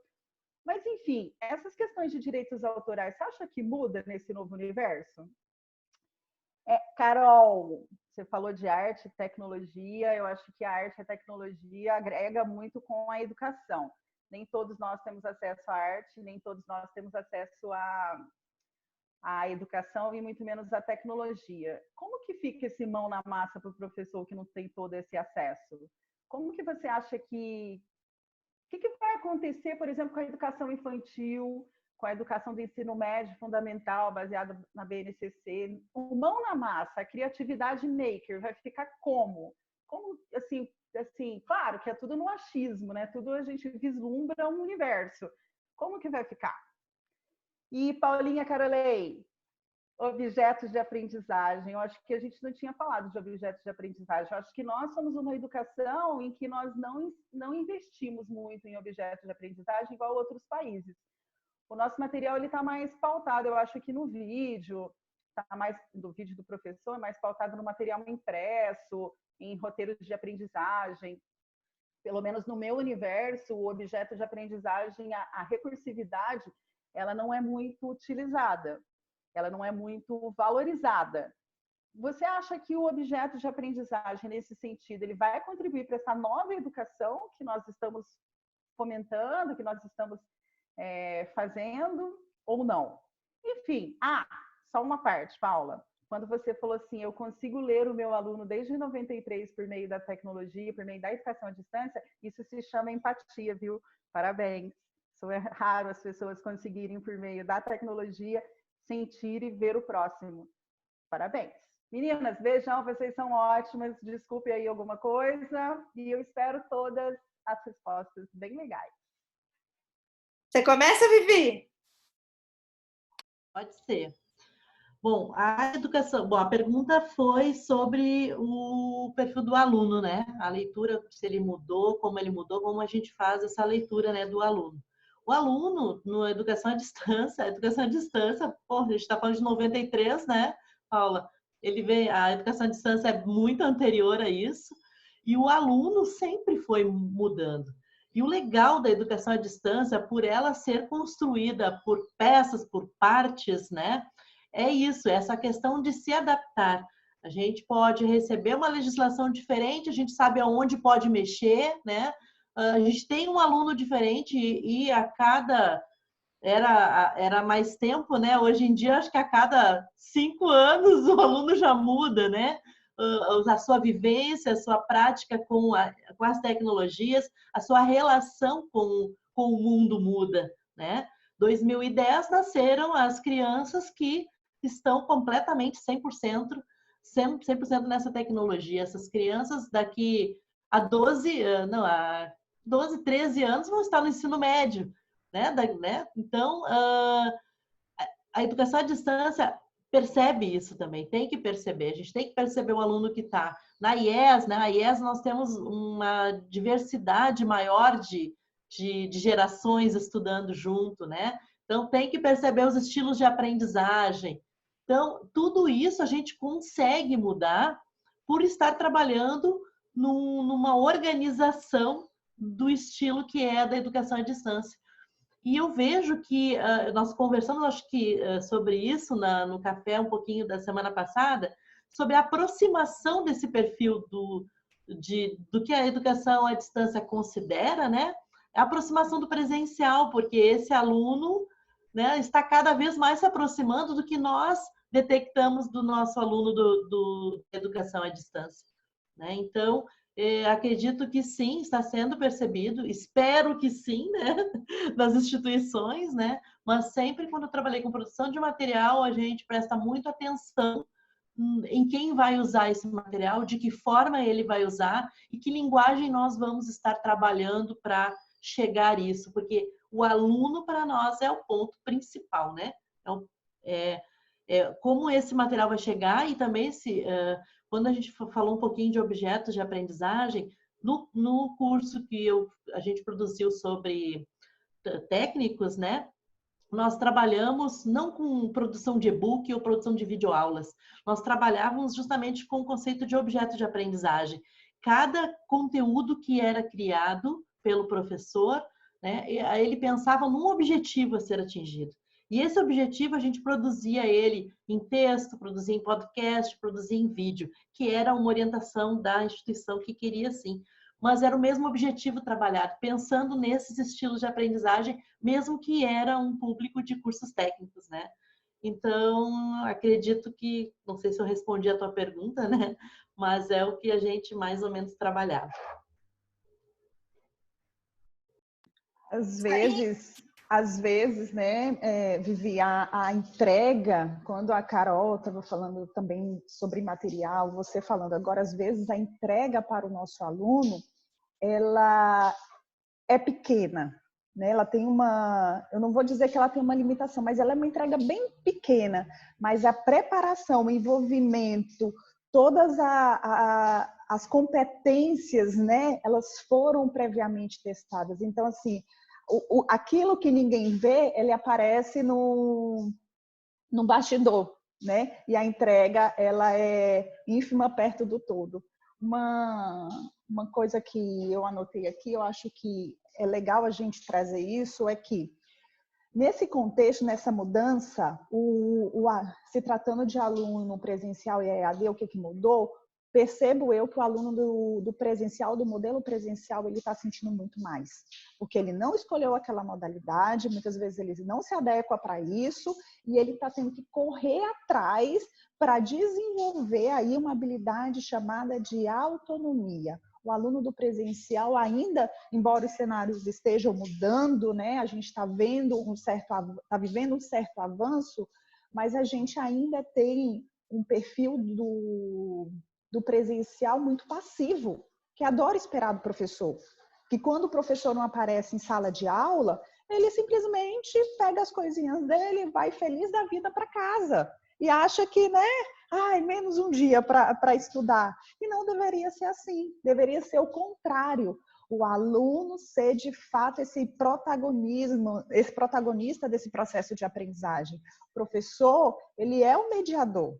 Mas, enfim, essas questões de direitos autorais, você acha que muda nesse novo universo? Carol, você falou de arte e tecnologia. Eu acho que a arte e a tecnologia agrega muito com a educação. Nem todos nós temos acesso à arte, nem todos nós temos acesso à educação e muito menos à tecnologia. Como que fica esse mão na massa para o professor que não tem todo esse acesso? Como que você acha que... O que vai acontecer, por exemplo, com a educação infantil, com a educação do ensino médio fundamental, baseada na BNCC? O mão na massa, a criatividade maker, vai ficar como? Como, assim, claro que é tudo no achismo, né? Tudo a gente vislumbra um universo. Como que vai ficar? E Paulinha Carolei, objetos de aprendizagem. Eu acho que a gente não tinha falado de objetos de aprendizagem. Eu acho que nós somos uma educação em que nós não investimos muito em objetos de aprendizagem igual outros países. O nosso material ele está mais pautado, eu acho que no vídeo, tá mais do vídeo do professor, é mais pautado no material impresso, em roteiros de aprendizagem. Pelo menos no meu universo, o objeto de aprendizagem, a recursividade, ela não é muito utilizada, ela não é muito valorizada. Você acha que o objeto de aprendizagem, nesse sentido, ele vai contribuir para essa nova educação que nós estamos fomentando, que nós estamos fazendo, ou não? Enfim, só uma parte, Paula. Quando você falou assim, eu consigo ler o meu aluno desde 93 por meio da tecnologia, por meio da educação à distância, isso se chama empatia, viu? Parabéns. Isso é raro as pessoas conseguirem, por meio da tecnologia, sentir e ver o próximo. Parabéns. Meninas, beijão, vocês são ótimas. Desculpe aí alguma coisa. E eu espero todas as respostas bem legais. Você começa, Vivi? Pode ser. Bom, a educação, a pergunta foi sobre o perfil do aluno, né? A leitura, se ele mudou, como a gente faz essa leitura, né, do aluno. O aluno, na educação à distância, a gente está falando de 93, né, Paula? A educação à distância é muito anterior a isso, e o aluno sempre foi mudando. E o legal da educação à distância, por ela ser construída por peças, por partes, né? É isso, essa questão de se adaptar. A gente pode receber uma legislação diferente, a gente sabe aonde pode mexer, né? A gente tem um aluno diferente e a cada... Era mais tempo, né? Hoje em dia, acho que a cada 5 anos o aluno já muda, né? A sua vivência, a sua prática com as tecnologias, a sua relação com o mundo muda, né? 2010 nasceram as crianças que estão completamente 100% nessa tecnologia. Essas crianças daqui a 12, 13 anos vão estar no ensino médio, né? Então, a educação à distância percebe isso também, tem que perceber. A gente tem que perceber o aluno que está na IES, né? Na IES nós temos uma diversidade maior de gerações estudando junto, né? Então, tem que perceber os estilos de aprendizagem. Então, tudo isso a gente consegue mudar por estar trabalhando numa organização do estilo que é da educação à distância. E eu vejo que nós conversamos, acho que sobre isso no café um pouquinho da semana passada, sobre a aproximação desse perfil do que a educação à distância considera, né? A aproximação do presencial, porque esse aluno, né, está cada vez mais se aproximando do que nós detectamos do nosso aluno da educação à distância, né? Então, acredito que sim, está sendo percebido, espero que sim, né, das instituições, né, mas sempre quando eu trabalhei com produção de material, a gente presta muita atenção em quem vai usar esse material, de que forma ele vai usar e que linguagem nós vamos estar trabalhando para chegar a isso, porque o aluno para nós é o ponto principal, né? Então, como esse material vai chegar e também quando a gente falou um pouquinho de objetos de aprendizagem, no curso que a gente produziu sobre técnicos, né? Nós trabalhamos não com produção de e-book ou produção de videoaulas. Nós trabalhávamos justamente com o conceito de objeto de aprendizagem. Cada conteúdo que era criado pelo professor, né, ele pensava num objetivo a ser atingido. E esse objetivo a gente produzia ele em texto, produzia em podcast, produzia em vídeo, que era uma orientação da instituição que queria sim. Mas era o mesmo objetivo trabalhado, pensando nesses estilos de aprendizagem, mesmo que era um público de cursos técnicos, né? Então, acredito que, não sei se eu respondi a tua pergunta, né? Mas é o que a gente mais ou menos trabalhava. Às vezes, né, Vivi, a entrega, quando a Carol estava falando também sobre material, você falando agora, às vezes a entrega para o nosso aluno, ela é pequena, né? Ela tem eu não vou dizer que ela tem uma limitação, mas ela é uma entrega bem pequena, mas a preparação, o envolvimento, todas as competências, né? Elas foram previamente testadas. Então, assim, aquilo que ninguém vê, ele aparece no bastidor, né? E a entrega, ela é ínfima perto do todo. Uma coisa que eu anotei aqui, eu acho que é legal a gente trazer isso, é que nesse contexto, nessa mudança, se tratando de aluno presencial e EAD, o que mudou? Percebo eu que o aluno do presencial, do modelo presencial, ele está sentindo muito mais. Porque ele não escolheu aquela modalidade, muitas vezes ele não se adequa para isso, e ele está tendo que correr atrás para desenvolver aí uma habilidade chamada de autonomia. O aluno do presencial ainda, embora os cenários estejam mudando, né, a gente está vivendo um certo avanço, mas a gente ainda tem um perfil do presencial muito passivo, que adora esperar do professor. Que quando o professor não aparece em sala de aula, ele simplesmente pega as coisinhas dele, vai feliz da vida para casa. E acha que, né, menos um dia para estudar. E não deveria ser assim. Deveria ser o contrário. O aluno ser, de fato, esse protagonista desse processo de aprendizagem. O professor, ele é o mediador.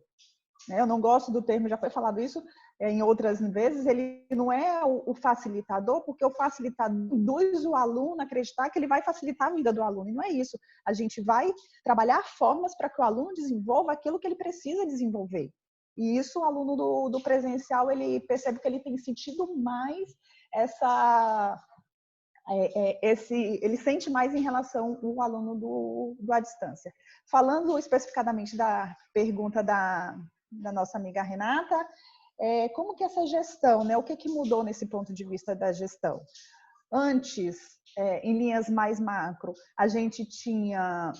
Eu não gosto do termo, já foi falado isso em outras vezes, ele não é o facilitador, porque o facilitador induz o aluno a acreditar que ele vai facilitar a vida do aluno, e não é isso. A gente vai trabalhar formas para que o aluno desenvolva aquilo que ele precisa desenvolver. E isso o aluno do presencial, ele percebe que ele tem sentido mais ele sente mais em relação ao aluno do à distância. Falando especificadamente da pergunta da nossa amiga Renata, como que essa gestão, né? O que mudou nesse ponto de vista da gestão? Antes, em linhas mais macro, a gente tinha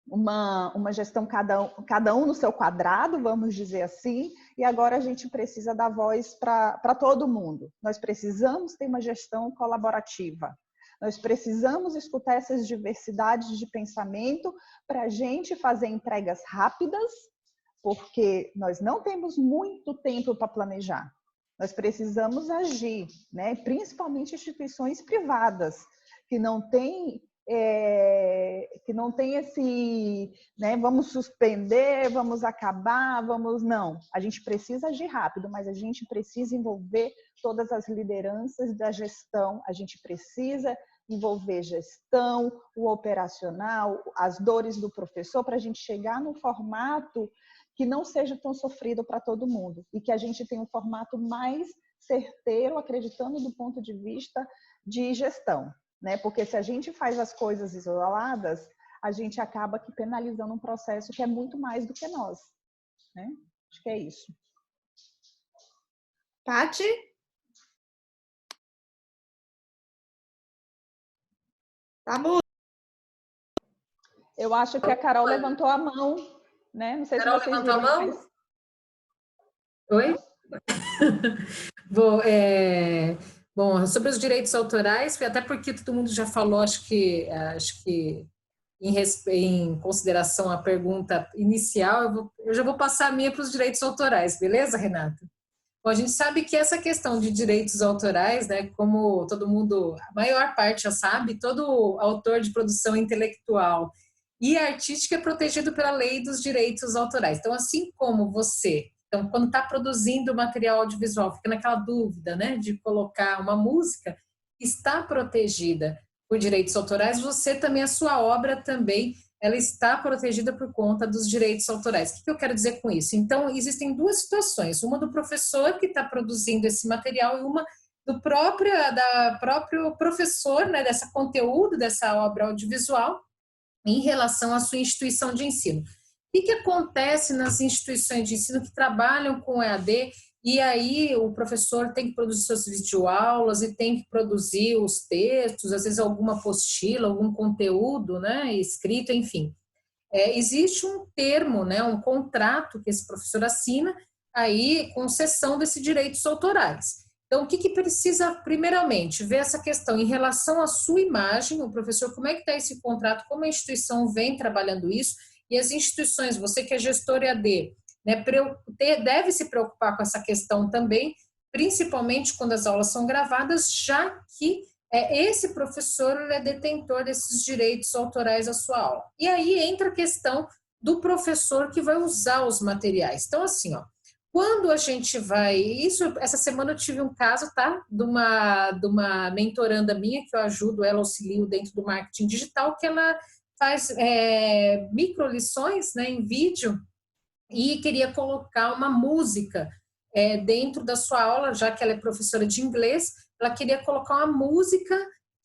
uma gestão cada um no seu quadrado, vamos dizer assim, e agora a gente precisa dar voz para todo mundo. Nós precisamos ter uma gestão colaborativa. Nós precisamos escutar essas diversidades de pensamento para a gente fazer entregas rápidas, porque nós não temos muito tempo para planejar. Nós precisamos agir, né? Principalmente instituições privadas, que não têm esse, né, vamos suspender, vamos acabar, não. A gente precisa agir rápido, mas a gente precisa envolver todas as lideranças da gestão, a gente precisa envolver gestão, o operacional, as dores do professor, para a gente chegar no formato que não seja tão sofrido para todo mundo e que a gente tenha um formato mais certeiro, acreditando do ponto de vista de gestão, né? Porque se a gente faz as coisas isoladas, a gente acaba aqui penalizando um processo que é muito mais do que nós, né? Acho que é isso. Paty? Tá bom. Eu acho que a Carol levantou a mão, né? Não sei Carol se vocês levantou viram. a mão? Mas... Oi? Bom, sobre os direitos autorais, até porque todo mundo já falou, acho que em consideração à pergunta inicial, eu já vou passar a minha para os direitos autorais, beleza, Renata? Bom, a gente sabe que essa questão de direitos autorais, né, como todo mundo, a maior parte já sabe, todo autor de produção intelectual e artística é protegido pela lei dos direitos autorais. Então, assim como você, quando está produzindo material audiovisual, fica naquela dúvida, né, de colocar uma música, está protegida por direitos autorais, você também, a sua obra também, ela está protegida por conta dos direitos autorais. O que eu quero dizer com isso? Então, existem duas situações, uma do professor que está produzindo esse material e uma do próprio professor, né, desse conteúdo, dessa obra audiovisual, em relação à sua instituição de ensino. O que acontece nas instituições de ensino que trabalham com EAD e aí o professor tem que produzir suas videoaulas e tem que produzir os textos, às vezes alguma apostila, algum conteúdo, né, escrito, enfim. Existe um termo, né, um contrato que esse professor assina aí com cessão desses direitos autorais. Então, o que precisa, primeiramente, ver essa questão em relação à sua imagem, o professor, como é que está esse contrato, como a instituição vem trabalhando isso, e as instituições, você que é gestor EAD, né, deve se preocupar com essa questão também, principalmente quando as aulas são gravadas, já que esse professor é detentor desses direitos autorais à sua aula. E aí entra a questão do professor que vai usar os materiais. Então, assim, ó, quando a gente vai... Essa semana eu tive um caso, tá? De uma mentoranda minha, que eu ajudo, ela auxilio dentro do marketing digital, que ela faz microlições, né, em vídeo, e queria colocar uma música dentro da sua aula, já que ela é professora de inglês, ela queria colocar uma música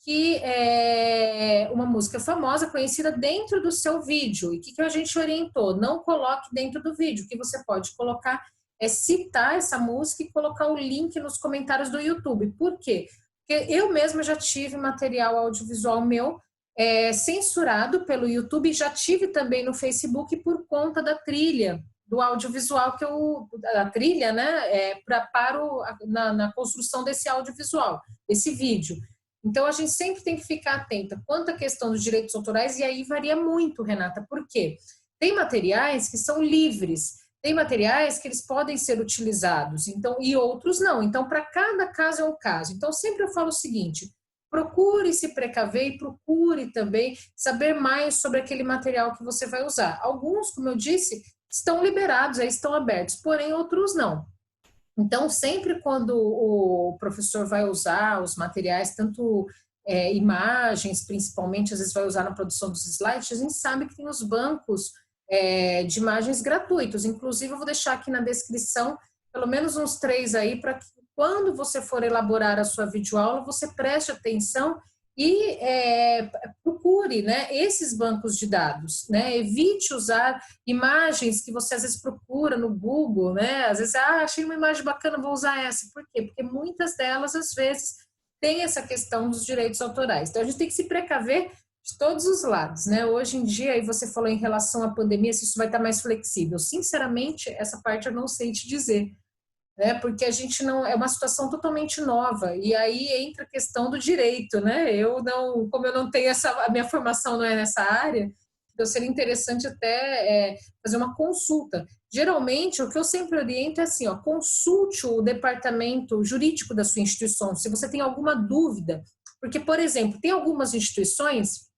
que é uma música famosa, conhecida dentro do seu vídeo. E o que a gente orientou? Não coloque dentro do vídeo. O que você pode colocar é citar essa música e colocar o link nos comentários do YouTube. Por quê? Porque eu mesma já tive material audiovisual meu censurado pelo YouTube, já tive também no Facebook por conta da trilha do audiovisual a trilha, né, na construção desse audiovisual, desse vídeo. Então, a gente sempre tem que ficar atenta quanto à questão dos direitos autorais, e aí varia muito, Renata, por quê? Tem materiais que são livres, tem materiais que eles podem ser utilizados, então, e outros não. Então, para cada caso é um caso. Então, sempre eu falo o seguinte: procure se precaver e procure também saber mais sobre aquele material que você vai usar. Alguns, como eu disse, estão liberados, estão abertos, porém outros não. Então, sempre quando o professor vai usar os materiais, tanto imagens, principalmente, às vezes vai usar na produção dos slides, a gente sabe que tem os bancos de imagens gratuitos. Inclusive, eu vou deixar aqui na descrição pelo menos uns 3 aí, para que quando você for elaborar a sua videoaula, você preste atenção e procure, né, esses bancos de dados, né? Evite usar imagens que você às vezes procura no Google, né? Às vezes, achei uma imagem bacana, vou usar essa. Por quê? Porque muitas delas, às vezes, têm essa questão dos direitos autorais. Então, a gente tem que se precaver de todos os lados, né? Hoje em dia, aí você falou em relação à pandemia, se isso vai estar mais flexível. Sinceramente, essa parte eu não sei te dizer, né? Porque a gente não... É uma situação totalmente nova, e aí entra a questão do direito, né? Como eu não tenho a minha formação não é nessa área, então seria interessante até fazer uma consulta. Geralmente, o que eu sempre oriento é assim, ó, consulte o departamento jurídico da sua instituição, se você tem alguma dúvida, porque, por exemplo, tem algumas instituições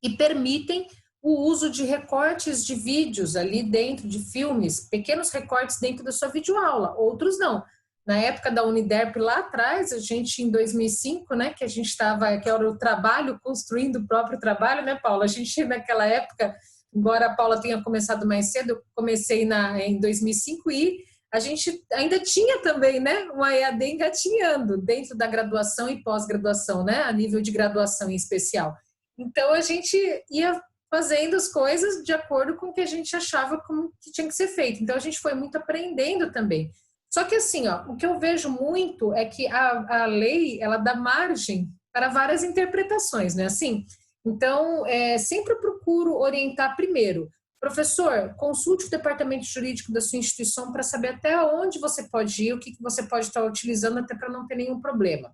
que permitem o uso de recortes de vídeos ali dentro de filmes, pequenos recortes dentro da sua videoaula, outros não. Na época da Uniderp, lá atrás, a gente, em 2005, né, que a gente estava, que era o trabalho, construindo o próprio trabalho, né, Paula? A gente, naquela época, embora a Paula tenha começado mais cedo, eu comecei em 2005 e a gente ainda tinha também, né, uma EAD engatinhando dentro da graduação e pós-graduação, né, a nível de graduação em especial. Então, a gente ia fazendo as coisas de acordo com o que a gente achava como que tinha que ser feito. Então, a gente foi muito aprendendo também. Só que assim, ó, o que eu vejo muito é que a lei, ela dá margem para várias interpretações, né? Assim, então, sempre eu procuro orientar primeiro. Professor, consulte o departamento jurídico da sua instituição para saber até onde você pode ir, o que você pode estar utilizando, até para não ter nenhum problema.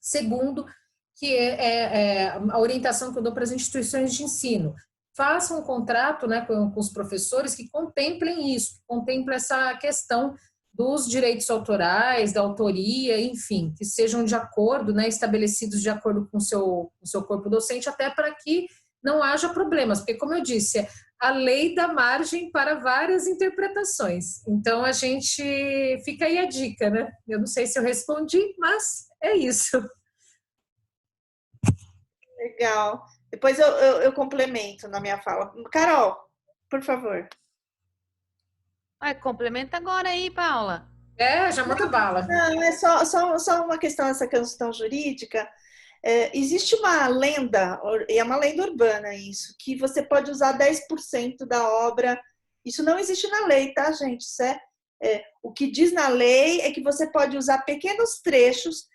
Segundo, que a orientação que eu dou para as instituições de ensino. Faça um contrato, né, com os professores que contemplem isso, que contemplem essa questão dos direitos autorais, da autoria, enfim, que sejam de acordo, né, estabelecidos de acordo com o seu corpo docente, até para que não haja problemas, porque, como eu disse, a lei dá margem para várias interpretações. Então, a gente fica aí a dica, né? Eu não sei se eu respondi, mas é isso. Legal. Depois eu complemento na minha fala. Carol, por favor. Complementa agora aí, Paula. Já manda bala. Não, é só uma questão, essa questão jurídica. Existe uma lenda, e é uma lenda urbana isso, que você pode usar 10% da obra. Isso não existe na lei, tá, gente? Isso o que diz na lei é que você pode usar pequenos trechos,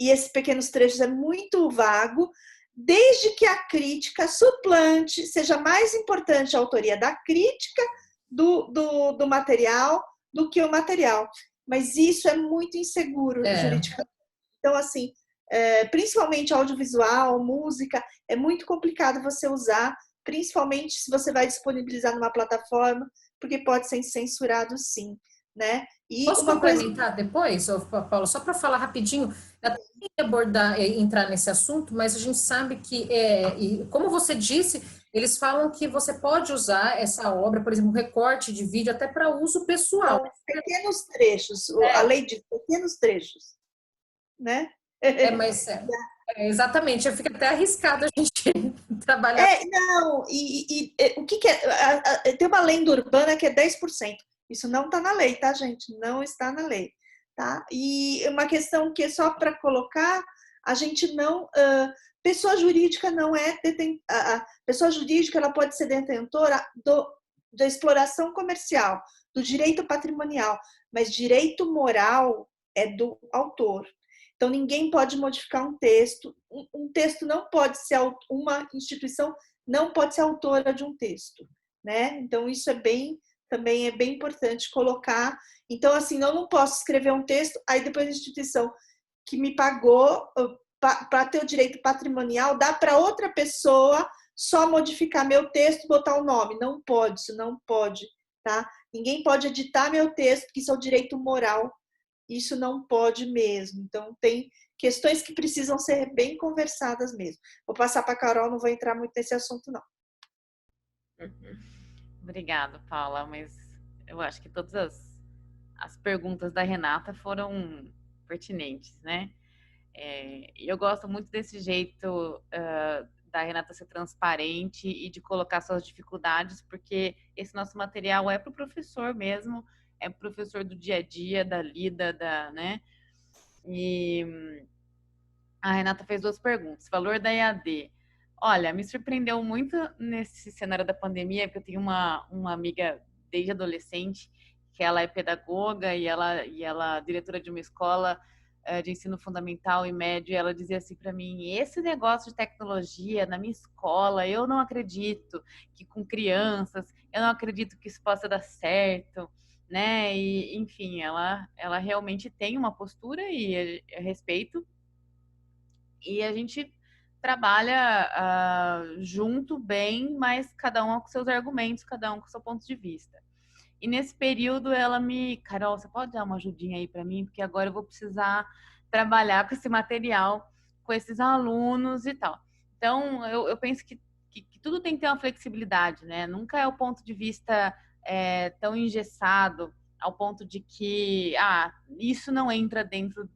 e esses pequenos trechos é muito vago, desde que a crítica suplante, seja mais importante a autoria da crítica do material do que o material. mas isso é muito inseguro juridicamente. Então, assim, principalmente audiovisual, música, é muito complicado você usar, principalmente se você vai disponibilizar numa plataforma, porque pode ser censurado sim, né? E Posso uma coisa... complementar depois, Paulo, só para falar rapidinho, eu até queria abordar, entrar nesse assunto, mas a gente sabe que, e como você disse, eles falam que você pode usar essa obra, por exemplo, um recorte de vídeo, até para uso pessoal. São pequenos trechos, a lei de pequenos trechos, né? Mas exatamente, fica até arriscado a gente trabalhar. Não, o que é? Tem uma lenda urbana que é 10%. Isso não está na lei, tá, gente? Não está na lei, tá? E uma questão que é só para colocar, a gente não... pessoa jurídica não é a pessoa jurídica ela pode ser detentora da exploração comercial, do direito patrimonial, mas direito moral é do autor. Então, ninguém pode modificar um texto. Um texto não pode ser... Uma instituição não pode ser autora de um texto, né? Então, isso também é bem importante colocar. Então, assim, eu não posso escrever um texto, aí depois a instituição que me pagou para ter o direito patrimonial dá para outra pessoa só modificar meu texto e botar o nome. Não pode, isso não pode, tá? Ninguém pode editar meu texto, porque isso é o direito moral. Isso não pode mesmo. Então, tem questões que precisam ser bem conversadas mesmo. Vou passar para a Carol, não vou entrar muito nesse assunto, não. Obrigada, Paula, mas eu acho que todas as perguntas da Renata foram pertinentes, né? E eu gosto muito desse jeito da Renata ser transparente e de colocar suas dificuldades, porque esse nosso material é para o professor mesmo, é para o professor do dia a dia, da lida, né? E a Renata fez 2 perguntas. Valor da EAD. Olha, me surpreendeu muito nesse cenário da pandemia, porque eu tenho uma amiga desde adolescente, que ela é pedagoga e ela é diretora de uma escola de ensino fundamental e médio, e ela dizia assim para mim, esse negócio de tecnologia na minha escola, eu não acredito que com crianças, eu não acredito que isso possa dar certo, né? E, enfim, ela realmente tem uma postura e eu respeito, e a gente trabalha junto bem, mas cada um com seus argumentos, cada um com seu ponto de vista. E nesse período Carol, você pode dar uma ajudinha aí para mim? Porque agora eu vou precisar trabalhar com esse material, com esses alunos e tal. Então, eu penso que tudo tem que ter uma flexibilidade, né? Nunca é o ponto de vista tão engessado ao ponto de que isso não entra dentro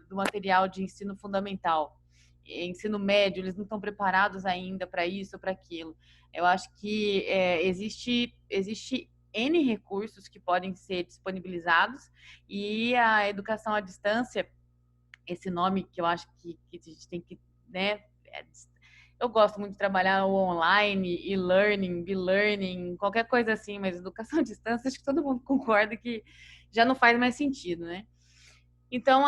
do material de ensino fundamental. Ensino médio, eles não estão preparados ainda para isso ou para aquilo. Eu acho que existe N recursos que podem ser disponibilizados e a educação à distância, esse nome que eu acho que a gente tem que, né? Eu gosto muito de trabalhar o online, e-learning, be-learning, qualquer coisa assim, mas educação à distância, acho que todo mundo concorda que já não faz mais sentido, né? Então,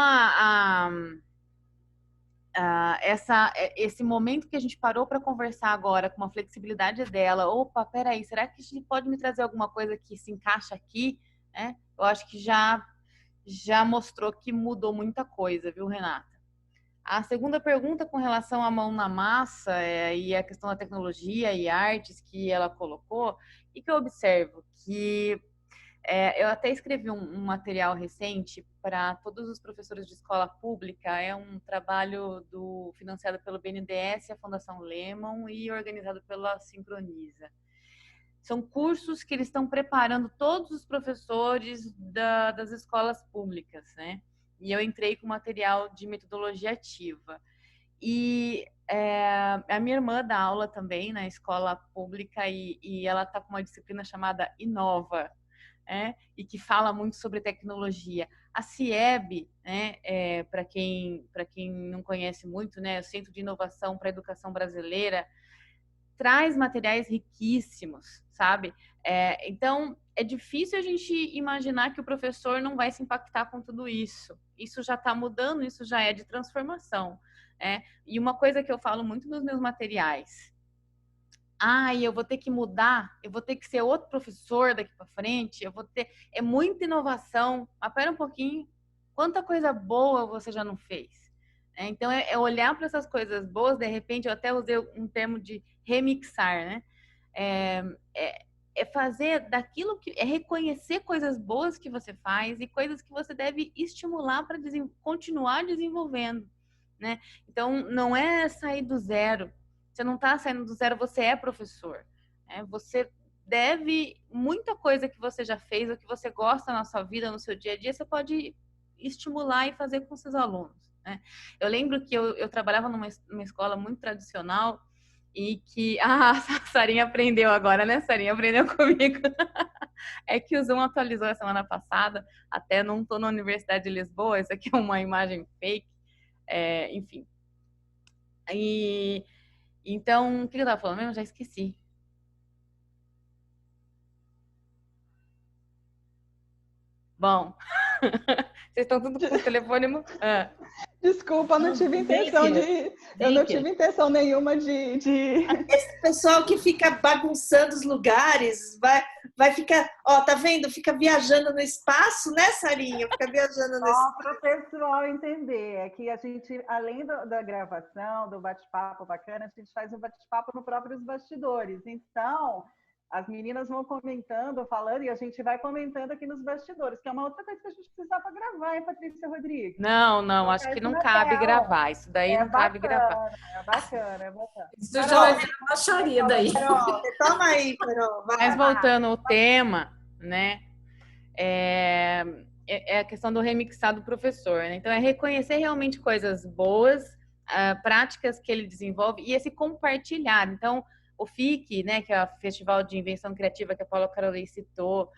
esse momento que a gente parou para conversar agora, com uma flexibilidade dela, opa, peraí, será que a gente pode me trazer alguma coisa que se encaixa aqui? Eu acho que já mostrou que mudou muita coisa, viu, Renata? A segunda pergunta com relação à mão na massa e a questão da tecnologia e artes que ela colocou, e que eu observo que eu até escrevi um material recente para todos os professores de escola pública. É um trabalho financiado pelo BNDES, a Fundação Lemon e organizado pela Sincroniza. São cursos que eles estão preparando todos os professores das escolas públicas, né? E eu entrei com material de metodologia ativa. E a minha irmã dá aula também na escola pública e ela está com uma disciplina chamada Inova, e que fala muito sobre tecnologia. A CIEB, para quem não conhece muito, o Centro de Inovação para a Educação Brasileira, traz materiais riquíssimos, sabe? Então, é difícil a gente imaginar que o professor não vai se impactar com tudo isso. Isso já está mudando, isso já é de transformação. E uma coisa que eu falo muito nos meus materiais, eu vou ter que mudar, eu vou ter que ser outro professor daqui para frente, eu vou ter... É muita inovação. Mas pera um pouquinho, quanta coisa boa você já não fez? Então, é olhar para essas coisas boas, de repente, eu até usei um termo de remixar, né? É fazer daquilo que... É reconhecer coisas boas que você faz e coisas que você deve estimular para continuar desenvolvendo, né? Então, não é sair do zero. Você não está saindo do zero, você é professor. Né? Você deve... Muita coisa que você já fez, ou que você gosta na sua vida, no seu dia a dia, você pode estimular e fazer com seus alunos. Né? Eu lembro que eu trabalhava numa escola muito tradicional e que... a Sarinha aprendeu agora, né? Sarinha aprendeu comigo. É que o Zoom atualizou a semana passada, até não estou na Universidade de Lisboa, isso aqui é uma imagem fake, enfim. Então, o que eu estava falando mesmo? Já esqueci. Bom, vocês estão tudo com o telefone... Desculpa, não tive intenção eu não tive intenção nenhuma de... Esse pessoal que fica bagunçando os lugares, vai ficar... tá vendo? Fica viajando no espaço, né, Sarinha? Fica viajando no espaço. Para o pessoal entender, é que a gente, além da gravação, do bate-papo bacana, a gente faz um bate-papo no próprios bastidores. Então... As meninas vão comentando, falando, e a gente vai comentando aqui nos bastidores, que é uma outra coisa que a gente precisava gravar, hein, Patrícia Rodrigues? Não, acho que não cabe gravar. Isso daí não cabe gravar. É bacana. Isso já vai virar baixaria daí. Carol, toma aí, Carol. Mas voltando ao tema, né? É a questão do remixar do professor. Né? Então, é reconhecer realmente coisas boas, práticas que ele desenvolve e esse compartilhar. Então, o FIC, né, que é o Festival de Invenção Criativa que a Paula Carolei citou,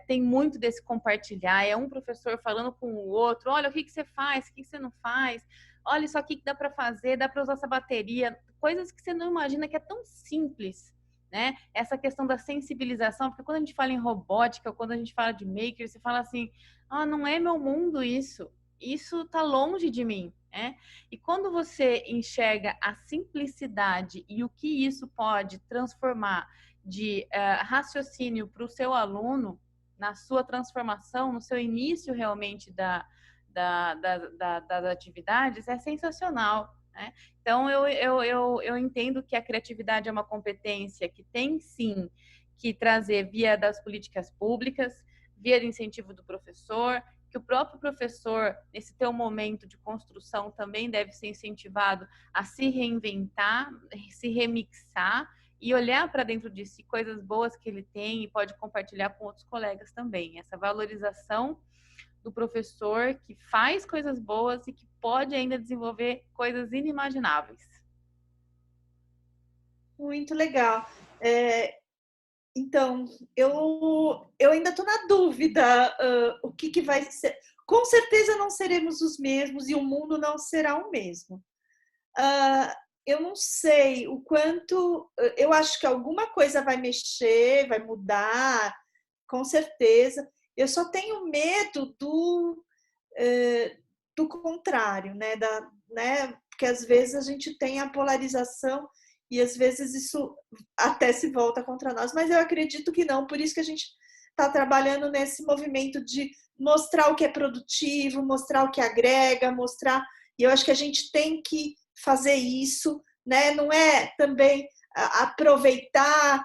tem muito desse compartilhar, é um professor falando com o outro, olha, o que você faz, o que você não faz, olha isso aqui que dá para fazer, dá para usar essa bateria, coisas que você não imagina que é tão simples, né? Essa questão da sensibilização, porque quando a gente fala em robótica, ou quando a gente fala de maker, você fala assim, não é meu mundo isso tá longe de mim. E quando você enxerga a simplicidade e o que isso pode transformar de raciocínio para o seu aluno, na sua transformação, no seu início realmente das atividades, é sensacional. Né? Então, eu entendo que a criatividade é uma competência que tem, sim, que trazer via das políticas públicas, via do incentivo do professor, que o próprio professor, nesse teu momento de construção, também deve ser incentivado a se reinventar, se remixar e olhar para dentro de si coisas boas que ele tem e pode compartilhar com outros colegas também. Essa valorização do professor que faz coisas boas e que pode ainda desenvolver coisas inimagináveis. Muito legal. Então, eu ainda estou na dúvida o que vai ser. Com certeza não seremos os mesmos e o mundo não será o mesmo. Eu não sei o quanto... Eu acho que alguma coisa vai mexer, vai mudar, com certeza. Eu só tenho medo do contrário, né? Porque às vezes a gente tem a polarização e às vezes isso até se volta contra nós, mas eu acredito que não, por isso que a gente está trabalhando nesse movimento de mostrar o que é produtivo, mostrar o que agrega, mostrar, e eu acho que a gente tem que fazer isso, né? Não é também aproveitar,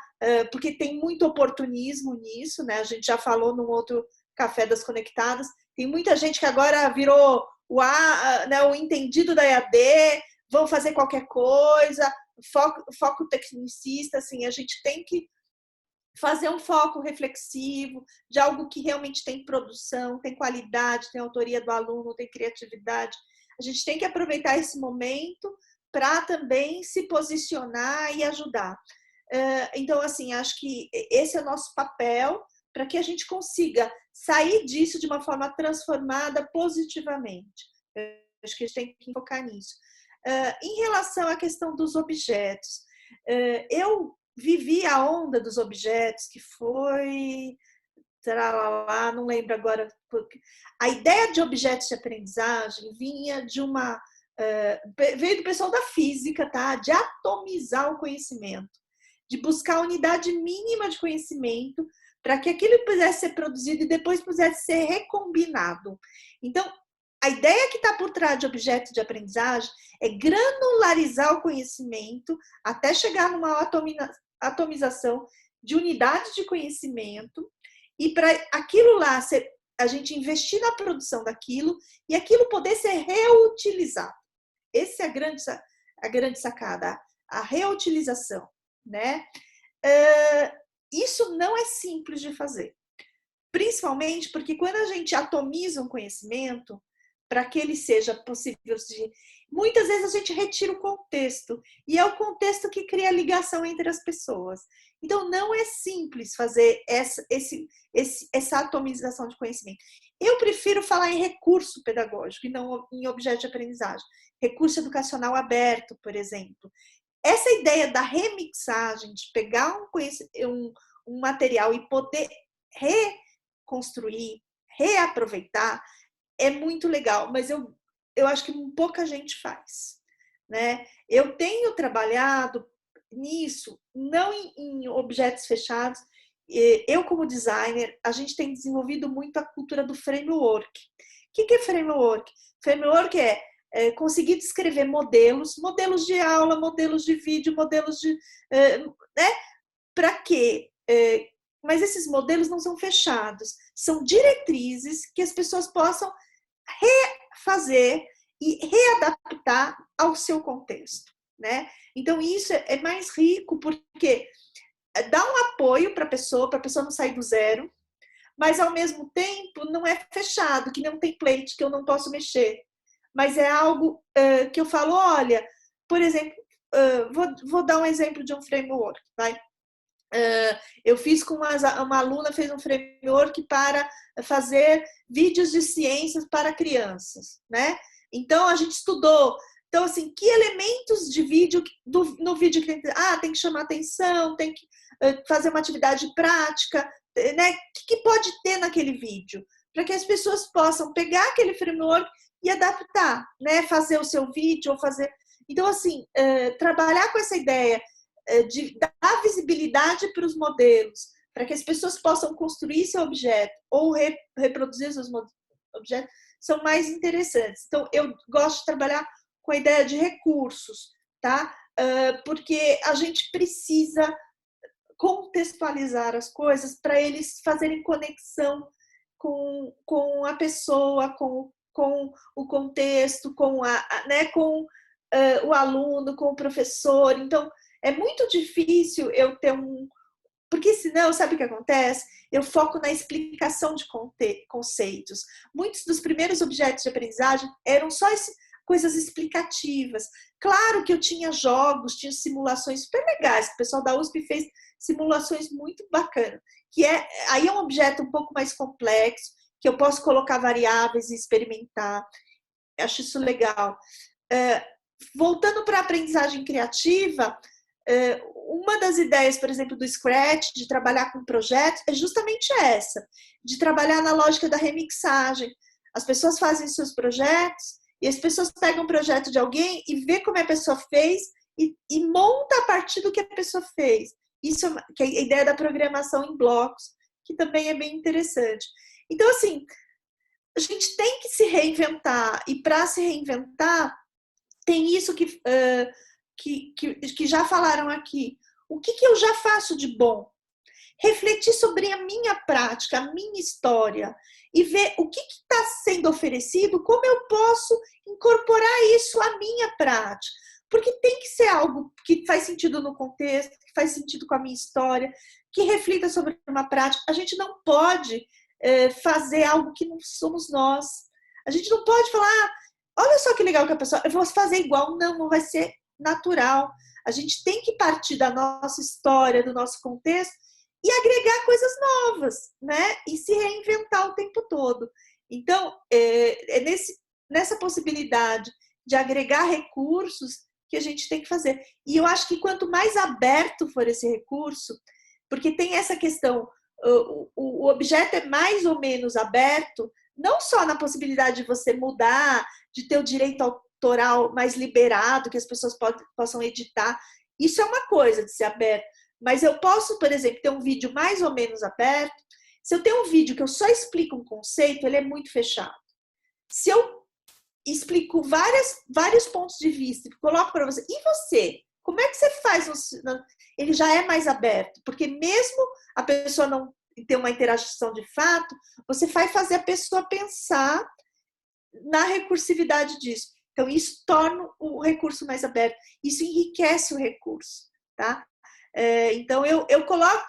porque tem muito oportunismo nisso, né? A gente já falou num outro Café das Conectadas, tem muita gente que agora virou o entendido da EAD, vão fazer qualquer coisa, foco tecnicista, assim, a gente tem que fazer um foco reflexivo de algo que realmente tem produção, tem qualidade, tem autoria do aluno, tem criatividade. A gente tem que aproveitar esse momento para também se posicionar e ajudar. Então, assim, acho que esse é o nosso papel para que a gente consiga sair disso de uma forma transformada positivamente. Acho que a gente tem que focar nisso. Em relação à questão dos objetos, eu vivi a onda dos objetos, que foi... não lembro agora. A ideia de objetos de aprendizagem vinha de veio do pessoal da física, tá? De atomizar o conhecimento. de buscar a unidade mínima de conhecimento para que aquilo pudesse ser produzido e depois pudesse ser recombinado. Então, a ideia que está por trás de objeto de aprendizagem é granularizar o conhecimento até chegar numa atomização de unidade de conhecimento e para aquilo lá a gente investir na produção daquilo e aquilo poder ser reutilizado. Essa é a grande sacada, a reutilização, né? Isso não é simples de fazer, principalmente porque quando a gente atomiza um conhecimento, para que ele seja possível de... Muitas vezes a gente retira o contexto, e é o contexto que cria a ligação entre as pessoas. Então, não é simples fazer essa atomização de conhecimento. Eu prefiro falar em recurso pedagógico e não em objeto de aprendizagem. Recurso educacional aberto, por exemplo. Essa ideia da remixagem, de pegar um material e poder reconstruir, reaproveitar, é muito legal, mas eu acho que pouca gente faz, né? Eu tenho trabalhado nisso, não em objetos fechados. Eu, como designer, a gente tem desenvolvido muito a cultura do framework. O que é framework? Framework é conseguir descrever modelos de aula, modelos de vídeo, modelos de... né? Para quê? Mas esses modelos não são fechados, são diretrizes que as pessoas possam refazer e readaptar ao seu contexto, né? Então, isso é mais rico porque dá um apoio para a pessoa não sair do zero, mas, ao mesmo tempo, não é fechado, que nem um template que eu não posso mexer. Mas é algo que eu falo, olha, por exemplo, vou dar um exemplo de um framework, vai? Eu fiz com uma aluna, fez um framework para fazer vídeos de ciências para crianças, né? Então, a gente estudou. Então, assim, que elementos de vídeo, no vídeo que tem que chamar atenção, tem que fazer uma atividade prática, né? O que pode ter naquele vídeo? Para que as pessoas possam pegar aquele framework e adaptar, né? Fazer o seu vídeo ou fazer... Então, assim, trabalhar com essa ideia de dar visibilidade para os modelos, para que as pessoas possam construir seu objeto ou reproduzir seus objetos, são mais interessantes. Então, eu gosto de trabalhar com a ideia de recursos, tá? Porque a gente precisa contextualizar as coisas para eles fazerem conexão com a pessoa, com o contexto, né, com o aluno, com o professor. Então, é muito difícil eu ter porque senão, sabe o que acontece? Eu foco na explicação de conceitos. Muitos dos primeiros objetos de aprendizagem eram só coisas explicativas. Claro que eu tinha jogos, tinha simulações super legais. O pessoal da USP fez simulações muito bacanas. Aí é um objeto um pouco mais complexo, que eu posso colocar variáveis e experimentar. Eu acho isso legal. Voltando para a aprendizagem criativa, uma das ideias, por exemplo, do Scratch, de trabalhar com projetos, é justamente essa, de trabalhar na lógica da remixagem. As pessoas fazem seus projetos e as pessoas pegam um projeto de alguém e vê como a pessoa fez e monta a partir do que a pessoa fez. Isso que é a ideia da programação em blocos, que também é bem interessante. Então, assim, a gente tem que se reinventar, e para se reinventar, tem isso que já falaram aqui. O que eu já faço de bom? Refletir sobre a minha prática, a minha história, e ver o que está sendo oferecido, como eu posso incorporar isso à minha prática. Porque tem que ser algo que faz sentido no contexto, que faz sentido com a minha história, que reflita sobre uma prática. A gente não pode fazer algo que não somos nós. A gente não pode falar, olha só que legal que a pessoa... Eu vou fazer igual. Não vai ser natural. A gente tem que partir da nossa história, do nosso contexto e agregar coisas novas, né? E se reinventar o tempo todo. Então, nessa possibilidade de agregar recursos que a gente tem que fazer. E eu acho que quanto mais aberto for esse recurso, porque tem essa questão, o objeto é mais ou menos aberto, não só na possibilidade de você mudar, de ter o direito autoral mais liberado, que as pessoas possam editar. Isso é uma coisa de ser aberto. Mas eu posso, por exemplo, ter um vídeo mais ou menos aberto. Se eu tenho um vídeo que eu só explico um conceito, ele é muito fechado. Se eu explico vários pontos de vista, coloco para você, e você? Como é que você faz? Ele já é mais aberto, porque mesmo a pessoa não ter uma interação de fato, você vai fazer a pessoa pensar na recursividade disso. Então, isso torna o recurso mais aberto, isso enriquece o recurso, tá? Então, eu coloco,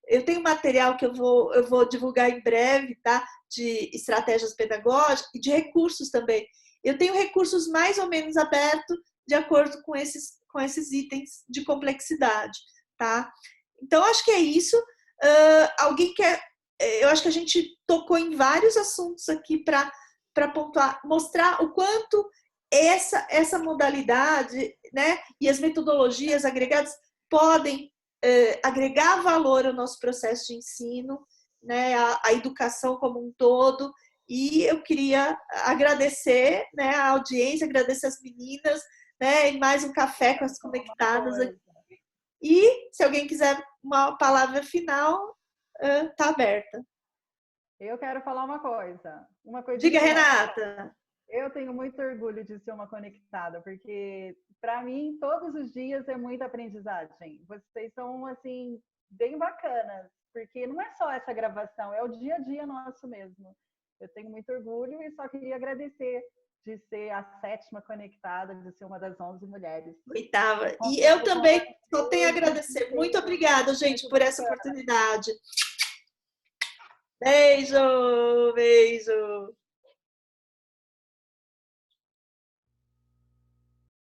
eu tenho material que eu vou divulgar em breve, tá? De estratégias pedagógicas e de recursos também. Eu tenho recursos mais ou menos abertos de acordo com esses itens de complexidade, tá? Então, acho que é isso. Alguém quer... Eu acho que a gente tocou em vários assuntos aqui para pontuar, mostrar o quanto essa modalidade, né, e as metodologias agregadas podem agregar valor ao nosso processo de ensino, né, a educação como um todo. E eu queria agradecer, né, a audiência, agradecer as meninas, né, e mais um café com as conectadas aqui. E se alguém quiser uma palavra final, está aberta. Eu quero falar uma coisa. Diga, Renata. Eu tenho muito orgulho de ser uma conectada, porque para mim todos os dias é muita aprendizagem. Vocês são assim bem bacanas, porque não é só essa gravação, é o dia a dia nosso mesmo. Eu tenho muito orgulho e só queria agradecer de ser a 7ª conectada, de ser uma das 11 mulheres. 8ª. E eu também só tenho a agradecer. Muito obrigada, gente, por essa oportunidade. Beijo, beijo.